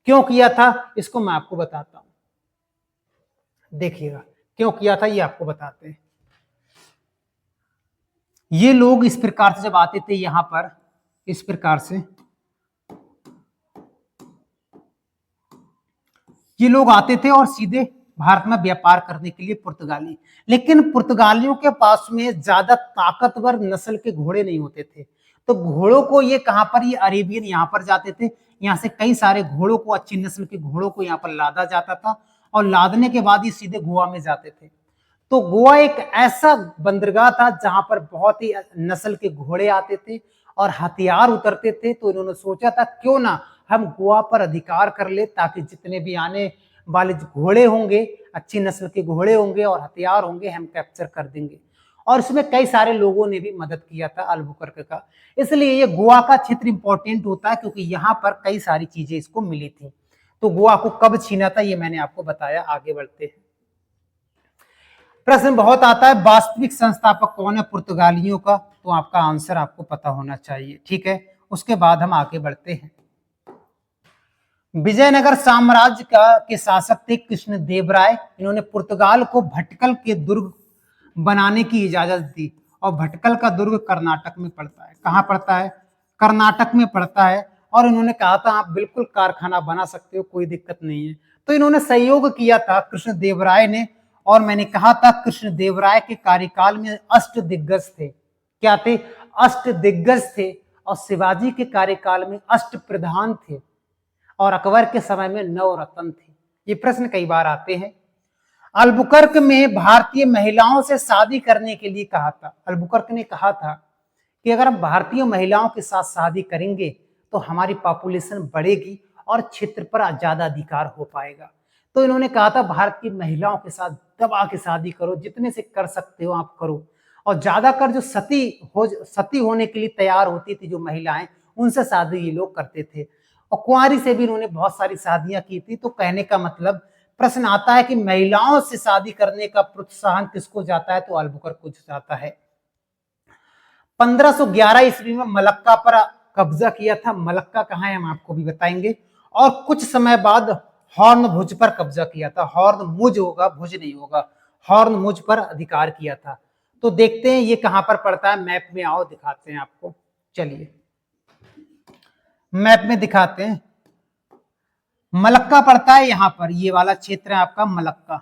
क्यों किया था इसको मैं आपको बताता हूं। देखिएगा क्यों किया था, ये आपको बताते हैं। ये लोग इस प्रकार से जब आते थे यहां पर, इस प्रकार से ये लोग आते थे और सीधे भारत में व्यापार करने के लिए पुर्तगाली। लेकिन पुर्तगालियों के पास में ज्यादा ताकतवर नस्ल के घोड़े नहीं होते थे। तो घोड़ों को ये कहां पर, ये अरेबियन यहां पर जाते थे, यहां से कई सारे घोड़ों को, अच्छी नस्ल के घोड़ों को यहां पर लादा जाता था, और लादने के बाद ये सीधे गोवा में जाते थे। तो गोवा एक ऐसा बंदरगाह था जहां पर बहुत ही नस्ल के घोड़े आते थे और हथियार उतरते थे। तो इन्होंने सोचा था क्यों ना हम गोवा पर अधिकार कर ले, ताकि जितने भी आने वाले घोड़े होंगे, अच्छी नस्ल के घोड़े होंगे और हथियार होंगे, हम कैप्चर कर देंगे। और इसमें कई सारे लोगों ने भी मदद किया था अल्बुकर्क का। इसलिए ये गोवा का क्षेत्र इंपॉर्टेंट होता है, क्योंकि यहाँ पर कई सारी चीजें इसको मिली थी। तो गोवा को कब छीना था ये मैंने आपको बताया। आगे बढ़ते हैं। प्रश्न बहुत आता है, वास्तविक संस्थापक कौन है पुर्तगालियों का? तो आपका आंसर आपको पता होना चाहिए, ठीक है। उसके बाद हम आगे बढ़ते हैं। विजयनगर साम्राज्य के शासक थे कृष्णदेवराय। इन्होंने पुर्तगाल को भटकल के दुर्ग बनाने की इजाजत दी। और भटकल का दुर्ग कर्नाटक में पड़ता है। कहाँ पड़ता है? कर्नाटक में पड़ता है। और इन्होंने कहा था आप बिल्कुल कारखाना बना सकते हो, कोई दिक्कत नहीं है। तो इन्होंने सहयोग किया था कृष्णदेवराय ने। और मैंने कहा था कृष्णदेवराय के कार्यकाल में अष्ट दिग्गज थे। क्या थे? अष्ट दिग्गज थे। और शिवाजी के कार्यकाल में अष्ट प्रधान थे। और अकबर के समय में 9 रत्न थे। ये प्रश्न कई बार आते हैं। अल्बुकर्क में भारतीय महिलाओं से शादी करने के लिए कहा था। अल्बुकर्क ने कहा था कि अगर हम भारतीय महिलाओं के साथ शादी करेंगे तो हमारी पॉपुलेशन बढ़ेगी और क्षेत्र पर ज्यादा अधिकार हो पाएगा। तो इन्होंने कहा था भारत की महिलाओं के साथ दबा के शादी करो, जितने से कर सकते हो आप करो। और ज्यादातर जो सती होने के लिए तैयार होती थी जो महिलाएं, उनसे शादी ये लोग करते थे। और कुंवारी से भी इन्होंने बहुत सारी शादियां की थी। तो कहने का मतलब, प्रश्न आता है कि महिलाओं से शादी करने का प्रोत्साहन किसको जाता है? तो अल्बुकर्क को जाता है। 1511 ईस्वी में मलक्का पर कब्जा किया था। मलक्का कहाँ है हम आपको भी बताएंगे। और कुछ समय बाद हॉर्नमुज पर कब्जा किया था। हॉर्नमुज होगा, भुज नहीं होगा। हॉर्नमुज पर अधिकार किया था। तो देखते हैं ये कहां पर पड़ता है, मैप में आओ दिखाते हैं आपको। चलिए मैप में दिखाते हैं। मलक्का पड़ता है यहां पर, ये वाला क्षेत्र है आपका मलक्का,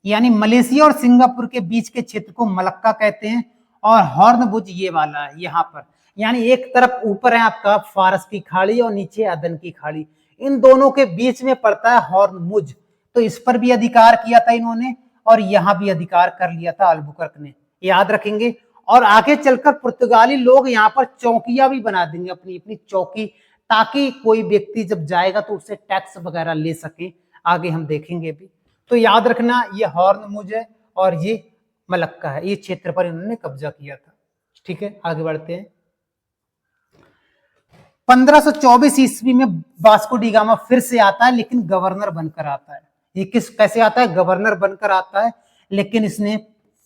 यानी मलेशिया और सिंगापुर के बीच के क्षेत्र को मलक्का कहते हैं। और हॉर्नबुज ये वाला है यहाँ पर, यानी एक तरफ ऊपर है आपका फारस की खाड़ी और नीचे अदन की खाड़ी, इन दोनों के बीच में पड़ता है हॉर्नमुज। तो इस पर भी अधिकार किया था इन्होंने और यहाँ भी अधिकार कर लिया था अल्बुकर्क ने, याद रखेंगे। और आगे चलकर पुर्तगाली लोग यहाँ पर चौकियां भी बना देंगे, अपनी अपनी चौकी, ताकि कोई व्यक्ति जब जाएगा तो उससे टैक्स वगैरह ले सके। आगे हम देखेंगे भी। तो याद रखना ये हॉर्नमुज है और ये मलक्का है, ये क्षेत्र पर इन्होंने कब्जा किया था। ठीक है, आगे बढ़ते हैं। 1524 ईस्वी में वास्को डी गामा फिर से आता है, लेकिन गवर्नर बनकर आता है। ये कैसे आता है, गवर्नर बनकर आता है। लेकिन इसने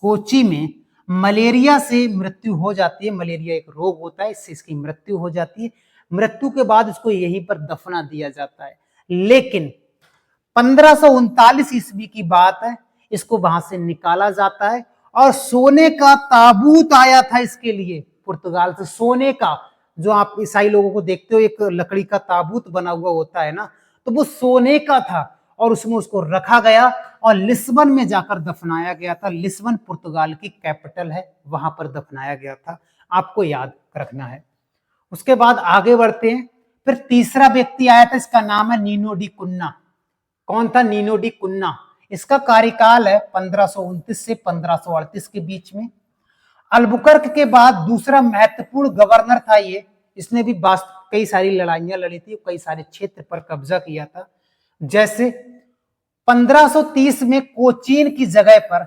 कोची में मलेरिया से मृत्यु हो जाती है। मलेरिया एक रोग होता है, इससे इसकी मृत्यु हो जाती है। मृत्यु के बाद इसको यहीं पर दफना दिया जाता है। लेकिन 1539 ईस्वी की बात है, इसको वहां से निकाला जाता है और सोने का ताबूत आया था इसके लिए पुर्तगाल से। सोने का, जो आप ईसाई लोगों को देखते हो एक लकड़ी का ताबूत बना हुआ होता है ना, तो वो सोने का था और उसमें उसको रखा गया और लिस्बन में जाकर दफनाया गया था। लिस्बन पुर्तगाल की कैपिटल है, वहां पर दफनाया गया था, आपको याद रखना है। उसके बाद आगे बढ़ते हैं। फिर तीसरा व्यक्ति आया था, इसका नाम है नीनो डी कुन्ना। कौन था, नीनो डी कुन्ना। इसका कार्यकाल है 1529 से 1538 के बीच में। अल्बुकर्क के बाद दूसरा महत्वपूर्ण गवर्नर था ये। इसने भी कई सारी लड़ाइयां लड़ी थी, कई सारे क्षेत्र पर कब्जा किया था। जैसे 1530 में कोचीन की जगह पर,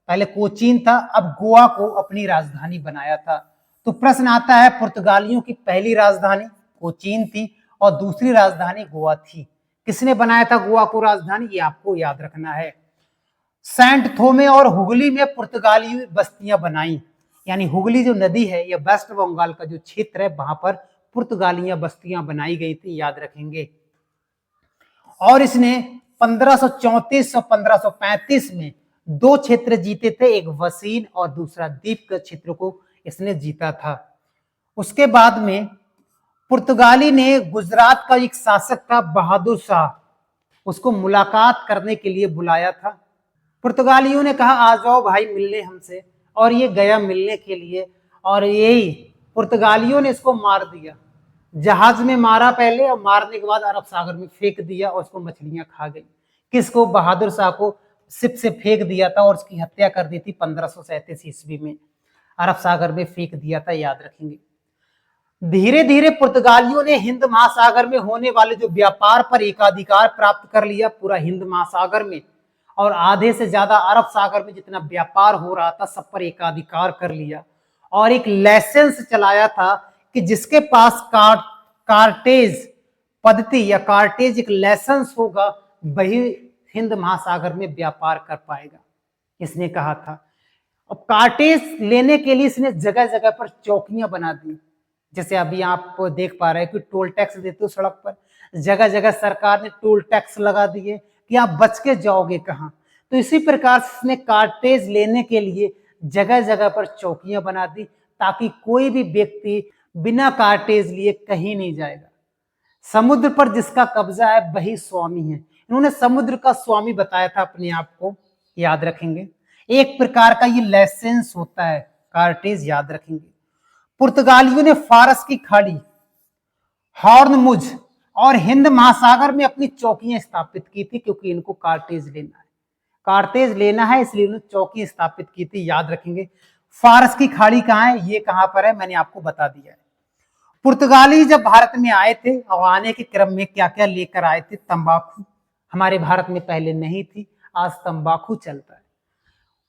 पहले कोचीन था, अब गोवा को अपनी राजधानी बनाया था। तो प्रश्न आता है, पुर्तगालियों की पहली राजधानी कोचीन थी और दूसरी राजधानी गोवा थी। किसने बनाया था गोवा को राजधानी, ये आपको याद रखना है। सेंट थोमे और हुगली में पुर्तगाली बस्तियां बनाई, यानी हुगली जो नदी है, या वेस्ट बंगाल का जो क्षेत्र है, वहां पर पुर्तगालियां बस्तियां बनाई गई थी, याद रखेंगे। और इसने 1534 और 1535 में दो क्षेत्र जीते थे, एक वसीन और दूसरा द्वीप के क्षेत्र को इसने जीता था। उसके बाद में पुर्तगाली ने गुजरात का एक शासक था बहादुर शाह, उसको मुलाकात करने के लिए बुलाया था। पुर्तगालियों ने कहा आ जाओ भाई मिलने हमसे, और ये गया मिलने के लिए, और यही पुर्तगालियों ने इसको मार दिया। जहाज में मारा पहले, और मारने के बाद अरब सागर में फेंक दिया और उसको मछलियां खा गई। किसको, बहादुर शाह को शिप से फेंक दिया था और उसकी हत्या कर दी थी 1537 ईस्वी में, अरब सागर में फेंक दिया था, याद रखेंगे। धीरे धीरे पुर्तगालियों ने हिंद महासागर में होने वाले जो व्यापार पर एकाधिकार प्राप्त कर लिया, पूरा हिंद महासागर में, और आधे से ज्यादा अरब सागर में जितना व्यापार हो रहा था सब पर एकाधिकार कर लिया। और एक लाइसेंस चलाया था कि जिसके पास कार्टेज पद्धति या कार्टेज एक लाइसेंस होगा, वही हिंद महासागर में व्यापार कर पाएगा, इसने कहा था। अब कार्टेज लेने के लिए इसने जगह जगह पर चौकियां बना दी। जैसे अभी आप देख पा रहे हैं कि टोल टैक्स देते हो सड़क पर, जगह जगह सरकार ने टोल टैक्स लगा दिए कि आप बच के जाओगे कहाँ। तो इसी प्रकार से इसने कार्टेज लेने के लिए जगह जगह पर चौकियां बना दी, ताकि कोई भी व्यक्ति बिना कार्टेज लिए कहीं नहीं जाएगा। समुद्र पर जिसका कब्जा है वही स्वामी है। इन्होंने समुद्र का स्वामी बताया था अपने आप को, याद रखेंगे। एक प्रकार का ये लाइसेंस होता है कार्टेज, याद रखेंगे। पुर्तगालियों ने फारस की खाड़ी, हॉर्नमुज और हिंद महासागर में अपनी चौकियां स्थापित की थी, क्योंकि इनको कार्टेज लेना है, कार्टेज लेना है, इसलिए उन्होंने चौकी स्थापित की थी, याद रखेंगे। फारस की खाड़ी कहाँ है, ये कहां पर है, मैंने आपको बता दिया है। पुर्तगाली जब भारत में आए थे और आने के क्रम में क्या क्या लेकर आए थे, तंबाकू हमारे भारत में पहले नहीं थी, आज तंबाकू चलता है।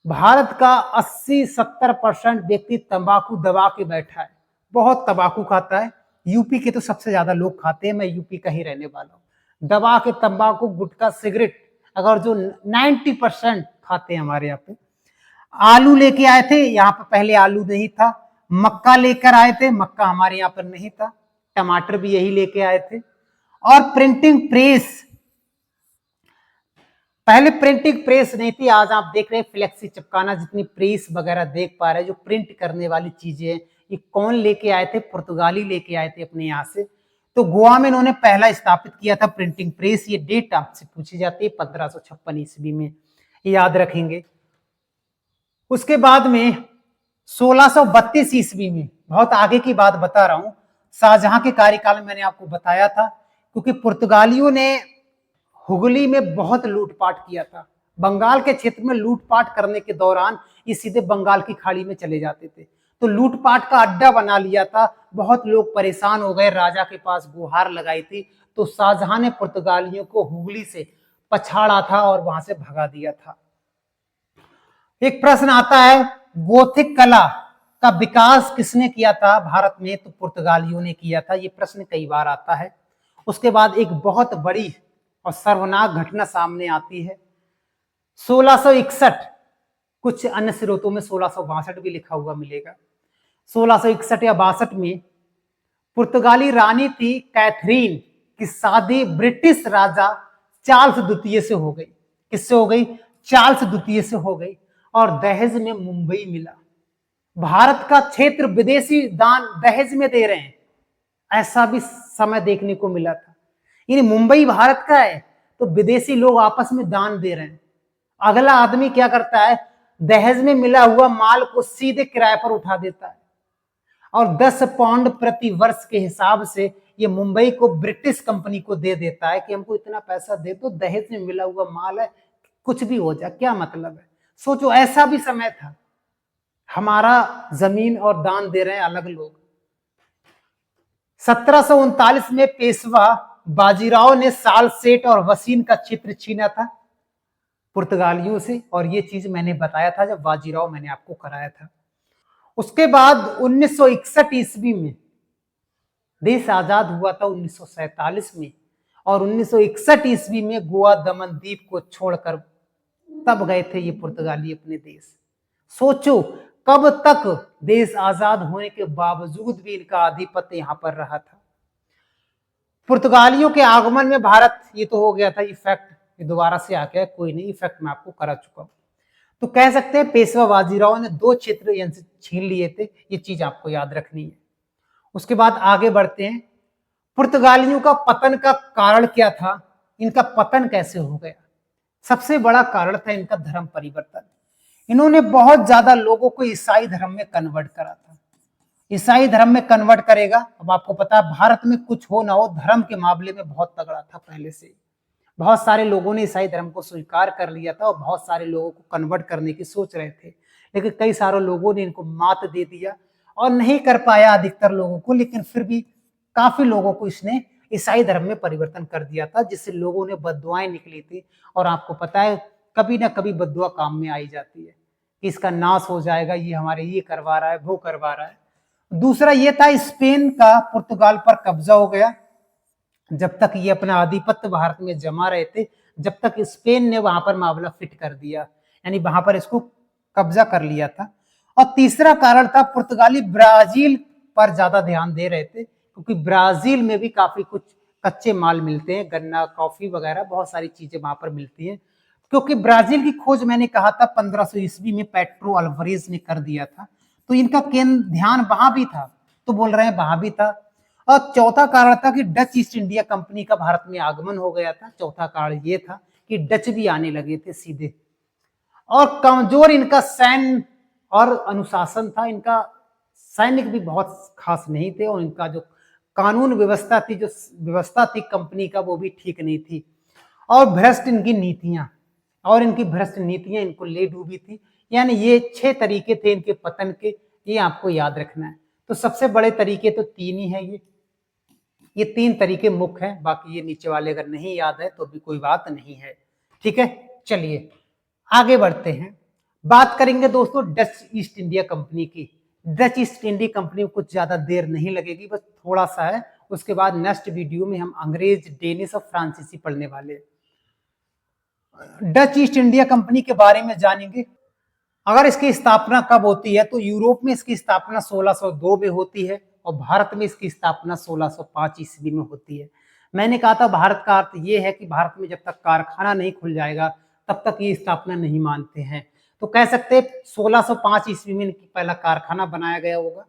भारत का 80-70% व्यक्ति तंबाकू दबा के बैठा है, बहुत तंबाकू खाता है। यूपी के तो सबसे ज्यादा लोग खाते हैं, मैं यूपी का ही रहने वाला हूँ। दबा के तंबाकू, गुटखा, सिगरेट, अगर जो 90% खाते हैं हमारे यहाँ पे। आलू लेके आए थे, यहाँ पे पहले आलू नहीं था, मक्का लेकर आए थे, मक्का हमारे यहाँ पर नहीं था, टमाटर भी यही लेके आए थे। और प्रिंटिंग प्रेस, पहले प्रिंटिंग प्रेस नहीं थी, आज आप देख रहे हैं फ्लेक्सी चिपकाना, जितनी प्रेस वगैरह देख पा रहे हैं, जो प्रिंट करने वाली चीजें हैं, ये कौन लेके आए थे? पुर्तगाली लेके आए थे अपने यहाँ से। तो गोवा में इन्होंने पहला स्थापित किया था प्रिंटिंग प्रेस। ये डेट आपसे पूछी जाती है 1556 ईस्वी में, याद रखेंगे। उसके बाद में 1632 ईस्वी में, बहुत आगे की बात बता रहा हूं, शाहजहां के कार्यकाल में मैंने आपको बताया था, क्योंकि पुर्तगालियों ने हुगली में बहुत लूटपाट किया था। बंगाल के क्षेत्र में लूटपाट करने के दौरान ये सीधे बंगाल की खाड़ी में चले जाते थे, तो लूटपाट का अड्डा बना लिया था। बहुत लोग परेशान हो गए, राजा के पास गुहार लगाई थी, तो शाहजहां ने पुर्तगालियों को हुगली से पछाड़ा था और वहां से भगा दिया था। एक प्रश्न आता है, गोथिक कला का विकास किसने किया था भारत में? तो पुर्तगालियों ने किया था। ये प्रश्न कई बार आता है। उसके बाद एक बहुत बड़ी और सर्वनाक घटना सामने आती है 1661, कुछ अन्य स्रोतों में 1662 भी लिखा हुआ मिलेगा। 1661 या 62 में पुर्तगाली रानी थी कैथरीन की शादी ब्रिटिश राजा चार्ल्स द्वितीय से हो गई। किससे हो गई? चार्ल्स द्वितीय से हो गई। और दहेज में मुंबई मिला। भारत का क्षेत्र विदेशी दान दहेज में दे रहे हैं, ऐसा भी समय देखने को मिला था। यानी मुंबई भारत का है तो विदेशी लोग आपस में दान दे रहे हैं। अगला आदमी क्या करता है? दहेज में मिला हुआ माल को सीधे किराए पर उठा देता है और 10 पाउंड प्रति वर्ष के हिसाब से ये मुंबई को ब्रिटिश कंपनी को दे देता है कि हमको इतना पैसा दे दो, दहेज में मिला हुआ माल है, कुछ भी हो जाए, क्या मतलब है? सोचो, ऐसा भी समय था। हमारा जमीन और दान दे रहे हैं अलग लोग। 1739 में पेशवा बाजीराव ने सालसेट और वसीन का चित्र छीना था पुर्तगालियों से, और ये चीज मैंने बताया था जब बाजीराव मैंने आपको कराया था। उसके बाद 1961 ईस्वी में देश आजाद हुआ था 1947 में, और 1961 ईस्वी में गोवा दमन द्वीप को छोड़कर तब गए थे ये पुर्तगाली अपने देश। सोचो, कब तक देश आजाद होने के बावजूद भी इनका आधिपत्य यहां पर रहा था। पुर्तगालियों के आगमन में भारत, ये तो हो गया था इफेक्ट, ये दोबारा से आ गया, कोई नहीं, इफेक्ट मैं आपको करा चुका हूं। तो कह सकते हैं पेशवा बाजीराव ने 2 क्षेत्र इनसे छीन लिए थे, ये चीज आपको याद रखनी है। उसके बाद आगे बढ़ते हैं, पुर्तगालियों का पतन का कारण क्या था? इनका पतन कैसे हो गया? सबसे बड़ा कारण था इनका धर्म परिवर्तन। इन्होंने बहुत ज्यादा लोगों को ईसाई धर्म में कन्वर्ट करा था। ईसाई धर्म में कन्वर्ट करेगा, अब आपको पता है भारत में कुछ हो ना हो, धर्म के मामले में बहुत तगड़ा था पहले से। बहुत सारे लोगों ने ईसाई धर्म को स्वीकार कर लिया था और बहुत सारे लोगों को कन्वर्ट करने की सोच रहे थे, लेकिन कई सारे लोगों ने इनको मात दे दिया और नहीं कर पाया अधिकतर लोगों को, लेकिन फिर भी काफी लोगों को इसने ईसाई धर्म में परिवर्तन कर दिया था, जिससे लोगों ने बद्दुआएं निकली थी। और आपको पता है कभी ना कभी बद्दुआ काम में आई जाती है कि इसका नाश हो जाएगा, ये हमारे ये करवा रहा है, वो करवा रहा है। दूसरा ये था, स्पेन का पुर्तगाल पर कब्जा हो गया। जब तक ये अपना आधिपत्य भारत में जमा रहे थे, जब तक स्पेन ने वहां पर मामला फिट कर दिया, यानी वहां पर इसको कब्जा कर लिया था। और तीसरा कारण था, पुर्तगाली ब्राजील पर ज्यादा ध्यान दे रहे थे, क्योंकि ब्राजील में भी काफी कुछ कच्चे माल मिलते हैं, गन्ना, कॉफी वगैरह बहुत सारी चीजें वहां पर मिलती हैं। क्योंकि ब्राजील की खोज मैंने कहा था 1500 ईस्वी में पेट्रो अल्वारेज ने कर दिया था, तो इनका केंद्र ध्यान वहां भी था, तो बोल रहे हैं वहां भी था। और चौथा कारण था कि डच ईस्ट इंडिया कंपनी का भारत में आगमन हो गया था। चौथा कारण ये था कि डच भी आने लगे थे सीधे, और कमजोर इनका सैन्य और अनुशासन था। इनका सैनिक भी बहुत खास नहीं थे, और इनका जो कानून व्यवस्था थी, जो व्यवस्था थी कंपनी का, वो भी ठीक नहीं थी। और भ्रष्ट इनकी नीतियां, और इनकी भ्रष्ट नीतियां इनको ले डूबी थी। यानी ये 6 तरीके थे इनके पतन के, ये आपको याद रखना है। तो सबसे बड़े तरीके तो 3 ही है, ये 3 तरीके मुख्य हैं, बाकी ये नीचे वाले अगर नहीं याद है तो भी कोई बात नहीं है। ठीक है, चलिए आगे बढ़ते हैं। बात करेंगे दोस्तों डच ईस्ट इंडिया कंपनी की। डच ईस्ट इंडिया कंपनी में कुछ ज्यादा देर नहीं लगेगी, बस थोड़ा सा है। उसके बाद नेक्स्ट वीडियो में हम अंग्रेज, डेनिश और फ्रांसीसी पढ़ने वाले। डच ईस्ट इंडिया कंपनी के बारे में जानेंगे। अगर इसकी स्थापना कब होती है तो यूरोप में इसकी स्थापना 1602 में होती है और भारत में इसकी स्थापना 1605 ईस्वी में होती है। मैंने कहा था भारत का अर्थ ये है कि भारत में जब तक कारखाना नहीं खुल जाएगा तब तक ये स्थापना नहीं मानते हैं। तो कह सकते 1605 ईस्वी में इनकी पहला कारखाना बनाया गया होगा।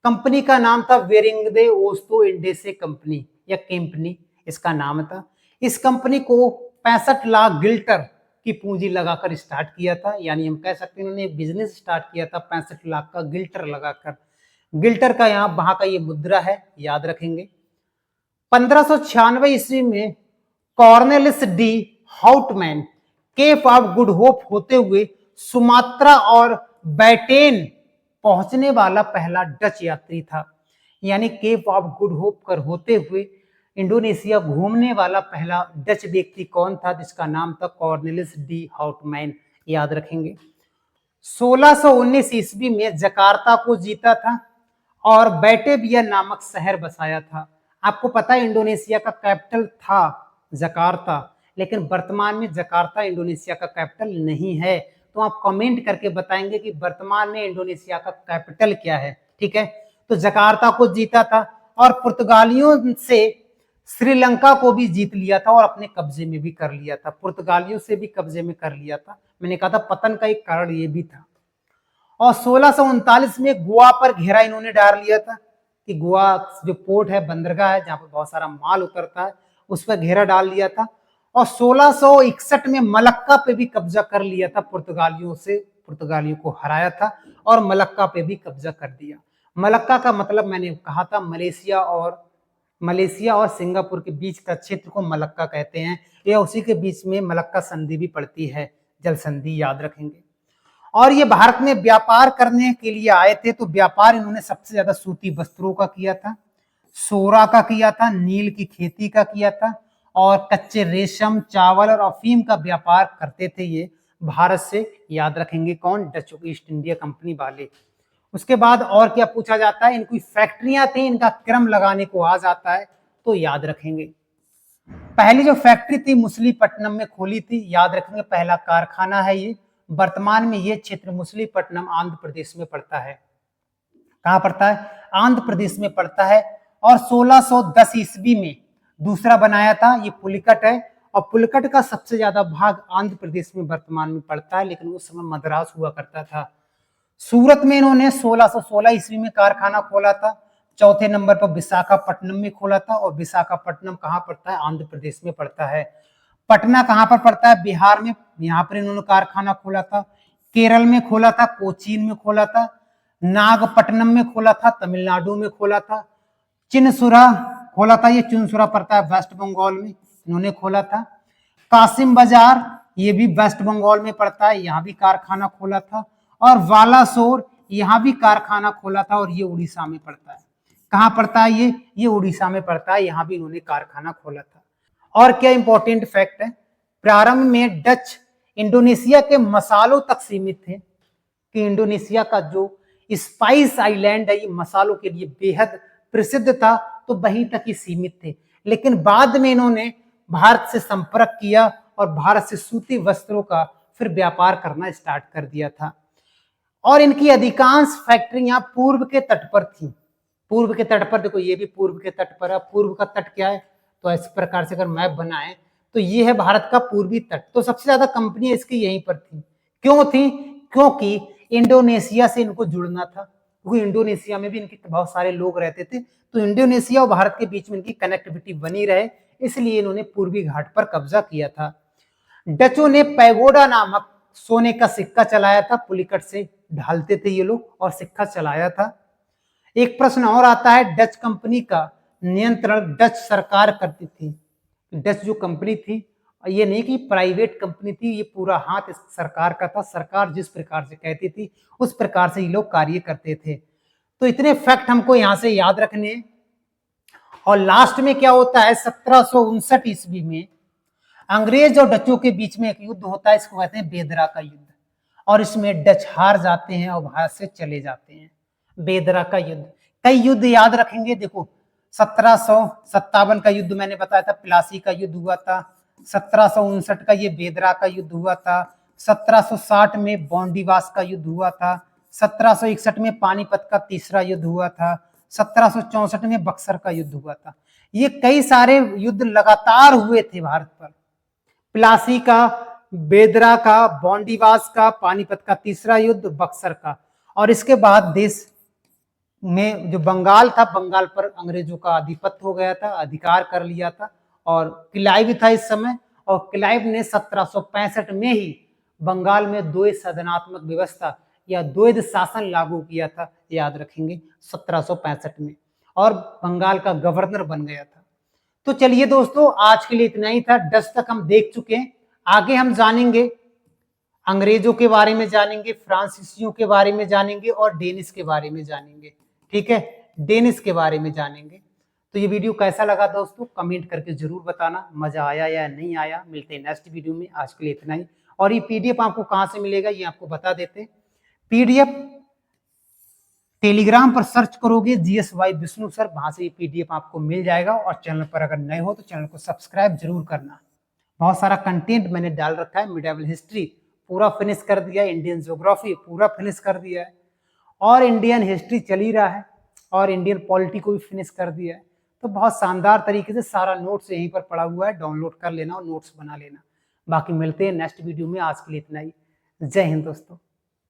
कंपनी का नाम था वेरिंगदे ओस्टो इंडेसे कंपनी या कंपनी इसका नाम था। इस कंपनी को 65 लाख गिल्टर की पूंजी लगाकर स्टार्ट किया था, यानी हम कह सकते हैं इन्होंने बिजनेस स्टार्ट किया था 65 लाख का गिल्टर लगाकर। गिल्टर का यहाँ वहां का ये मुद्रा है, याद रखेंगे। 1596 ईस्वी में Cornelis de Houtman Cape of Good Hope होते हुए सुमात्रा और बैटेन पहुंचने वाला पहला डच यात्री था। यानी केप ऑफ गुड होप कर होते हुए इंडोनेशिया घूमने वाला पहला डच व्यक्ति कौन था, जिसका नाम था कॉर्नेलिस डी हाउटमैन, याद रखेंगे। 1619 ईस्वी में जकार्ता को जीता था और बैटेविया नामक शहर बसाया था। आपको पता है इंडोनेशिया का कैपिटल था जकार्ता, लेकिन वर्तमान में जकार्ता इंडोनेशिया का कैपिटल नहीं है। तो आप कमेंट करके बताएंगे कि वर्तमान में इंडोनेशिया का कैपिटल क्या है। ठीक है, तो जकार्ता को जीता था और पुर्तगालियों से श्रीलंका को भी जीत लिया था और अपने कब्जे में भी कर लिया था। पुर्तगालियों से भी कब्जे में कर लिया था। मैंने कहा था पतन का एक कारण ये भी था। और 1639 में गोवा पर घेरा इन्होंने डाल लिया था कि गोवा जो पोर्ट है, बंदरगाह है जहां पर बहुत सारा माल उतरता है, उस पर घेरा डाल लिया था। और 1661 में मलक्का पे भी कब्जा कर लिया था पुर्तगालियों को हराया था और मलक्का पे भी कब्जा कर दिया। मलक्का का मतलब मैंने कहा था मलेशिया और सिंगापुर के बीच का क्षेत्र को मलक्का कहते हैं, या उसी के बीच में मलक्का संधि भी पड़ती है, जल संधि, याद रखेंगे। और ये भारत में व्यापार करने के लिए आए थे। तो व्यापार इन्होंने सबसे ज्यादा सूती वस्त्रों का किया था, सोरा का किया था, नील की खेती का किया था और कच्चे रेशम, चावल और अफीम का व्यापार करते थे ये भारत से, याद रखेंगे। कौन? डच ईस्ट इंडिया कंपनी वाले। उसके बाद और क्या पूछा जाता है, इनकी फैक्ट्रियां थी, इनका क्रम लगाने को आ जाता है तो याद रखेंगे। पहली जो फैक्ट्री थी मछलीपट्टनम में खोली थी, याद रखेंगे। पहला कारखाना है ये। वर्तमान में ये क्षेत्र मछलीपट्टनम आंध्र प्रदेश में पड़ता है। कहां पड़ता है? आंध्र प्रदेश में पड़ता है। और 1610 ईस्वी में दूसरा बनाया था, ये पुलिकट है। और पुलिकट का सबसे ज्यादा भाग आंध्र प्रदेश में वर्तमान में पड़ता है, लेकिन उस समय मद्रास हुआ करता था। सूरत में इन्होंने 1616 ईस्वी में कारखाना खोला था। चौथे नंबर पर विशाखापट्टनम में खोला था। और विशाखापट्टनम कहाँ पड़ता है? आंध्र प्रदेश में पड़ता है। पटना कहाँ पर पड़ता है? बिहार में। यहाँ पर इन्होंने कारखाना खोला था। केरल में खोला था, कोचीन में खोला था, नागपट्टनम में खोला था, तमिलनाडु में खोला था, चिनसुरा खोला था, ये चिनसुरा पड़ता है वेस्ट बंगाल में, इन्होंने खोला था। कासिम बाजार, ये भी वेस्ट बंगाल में पड़ता है, यहाँ भी कारखाना खोला था। और वालासोर, यहाँ भी कारखाना खोला था और ये उड़ीसा में पड़ता है। कहाँ पड़ता है ये उड़ीसा में पड़ता है, यहाँ भी इन्होंने कारखाना खोला था। और क्या इंपॉर्टेंट फैक्ट है, प्रारंभ में डच इंडोनेशिया के मसालों तक सीमित थे, कि इंडोनेशिया का जो स्पाइस आइलैंड है ये मसालों के लिए बेहद प्रसिद्ध था, तो वहीं तक ही सीमित थे। लेकिन बाद में इन्होंने भारत से संपर्क किया और भारत से सूती वस्त्रों का फिर व्यापार करना स्टार्ट कर दिया था। और इनकी अधिकांश फैक्ट्रियां पूर्व के तट पर थी। पूर्व के तट पर, देखो ये भी पूर्व के तट पर है। पूर्व का तट क्या है? तो इस प्रकार से अगर मैप बनाए तो ये है भारत का पूर्वी तट। तो सबसे ज्यादा कंपनियां इसकी यहीं पर थी। क्यों थी? क्योंकि इंडोनेशिया से इनको जुड़ना था, क्योंकि इंडोनेशिया में भी इनके बहुत सारे लोग रहते थे। तो इंडोनेशिया और भारत के बीच में इनकी कनेक्टिविटी बनी रहे, इसलिए इन्होंने पूर्वी घाट पर कब्जा किया था। डचों ने पैगोडा नामक सोने का सिक्का चलाया था, पुलिकट से ढालते थे ये लोग और सिक्का चलाया था। एक प्रश्न और आता है, डच कंपनी का नियंत्रण डच सरकार करती थी। डच जो कंपनी थी, ये नहीं कि प्राइवेट कंपनी थी, ये पूरा हाथ इस सरकार का था। सरकार जिस प्रकार से कहती थी उस प्रकार से ये लोग कार्य करते थे। तो इतने फैक्ट हमको यहां से याद रखने हैं। और लास्ट में क्या होता है, 1759 ईस्वी में अंग्रेज और डचों के बीच में एक युद्ध होता है, इसको कहते हैं बेदरा का युद्ध। और इसमें डच हार जाते हैं और भारत से चले जाते हैं। बेदरा का युद्ध, कई युद्ध याद रखेंगे। देखो 1757 का युद्ध मैंने बताया था, प्लासी का युद्ध हुआ था। 1759 का ये बेदरा का युद्ध हुआ था। 1760 में बॉन्डीवास का युद्ध हुआ था, 1761 में पानीपत का तीसरा युद्ध हुआ था, 1764 में बक्सर का युद्ध हुआ था। ये कई सारे युद्ध लगातार हुए थे भारत पर। प्लासी का, बेदरा का, बॉन्डीवास का, पानीपत का तीसरा युद्ध, बक्सर का। और इसके बाद देश में जो बंगाल था, बंगाल पर अंग्रेजों का आधिपत्य हो गया था, अधिकार कर लिया था। और क्लाइव था इस समय, और क्लाइव ने 1765 में ही बंगाल में द्वैध सदनात्मक व्यवस्था या द्वैध शासन लागू किया था, याद रखेंगे, 1765 में, और बंगाल का गवर्नर बन गया था। तो चलिए दोस्तों, आज के लिए इतना ही था। डच तक हम देख चुके हैं। आगे हम जानेंगे अंग्रेजों के बारे में, जानेंगे फ्रांसीसियों के बारे में, जानेंगे और डेनिस के बारे में जानेंगे। ठीक है, डेनिस के बारे में जानेंगे। तो ये वीडियो कैसा लगा दोस्तों, कमेंट करके जरूर बताना, मजा आया या नहीं आया। मिलते हैं नेक्स्ट वीडियो में, आज के लिए इतना ही। और ये पीडीएफ आपको कहां से मिलेगा ये आपको बता देते हैं। पीडीएफ टेलीग्राम पर सर्च करोगे GSY विष्णु सर, वहां से ये पीडीएफ आपको मिल जाएगा। और चैनल पर अगर नए हो तो चैनल को सब्सक्राइब जरूर करना। बहुत सारा कंटेंट मैंने डाल रखा है। मिडाइवल हिस्ट्री पूरा फिनिश कर दिया, इंडियन ज्योग्राफी पूरा फिनिश कर दिया है, और इंडियन हिस्ट्री चल ही रहा है, और इंडियन पॉलिटी को भी फिनिश कर दिया है। तो बहुत शानदार तरीके से सारा नोट्स यहीं पर पड़ा हुआ है, डाउनलोड कर लेना और नोट्स बना लेना। बाकी मिलते हैं नेक्स्ट वीडियो में, आज के लिए इतना ही। जय हिंद दोस्तों।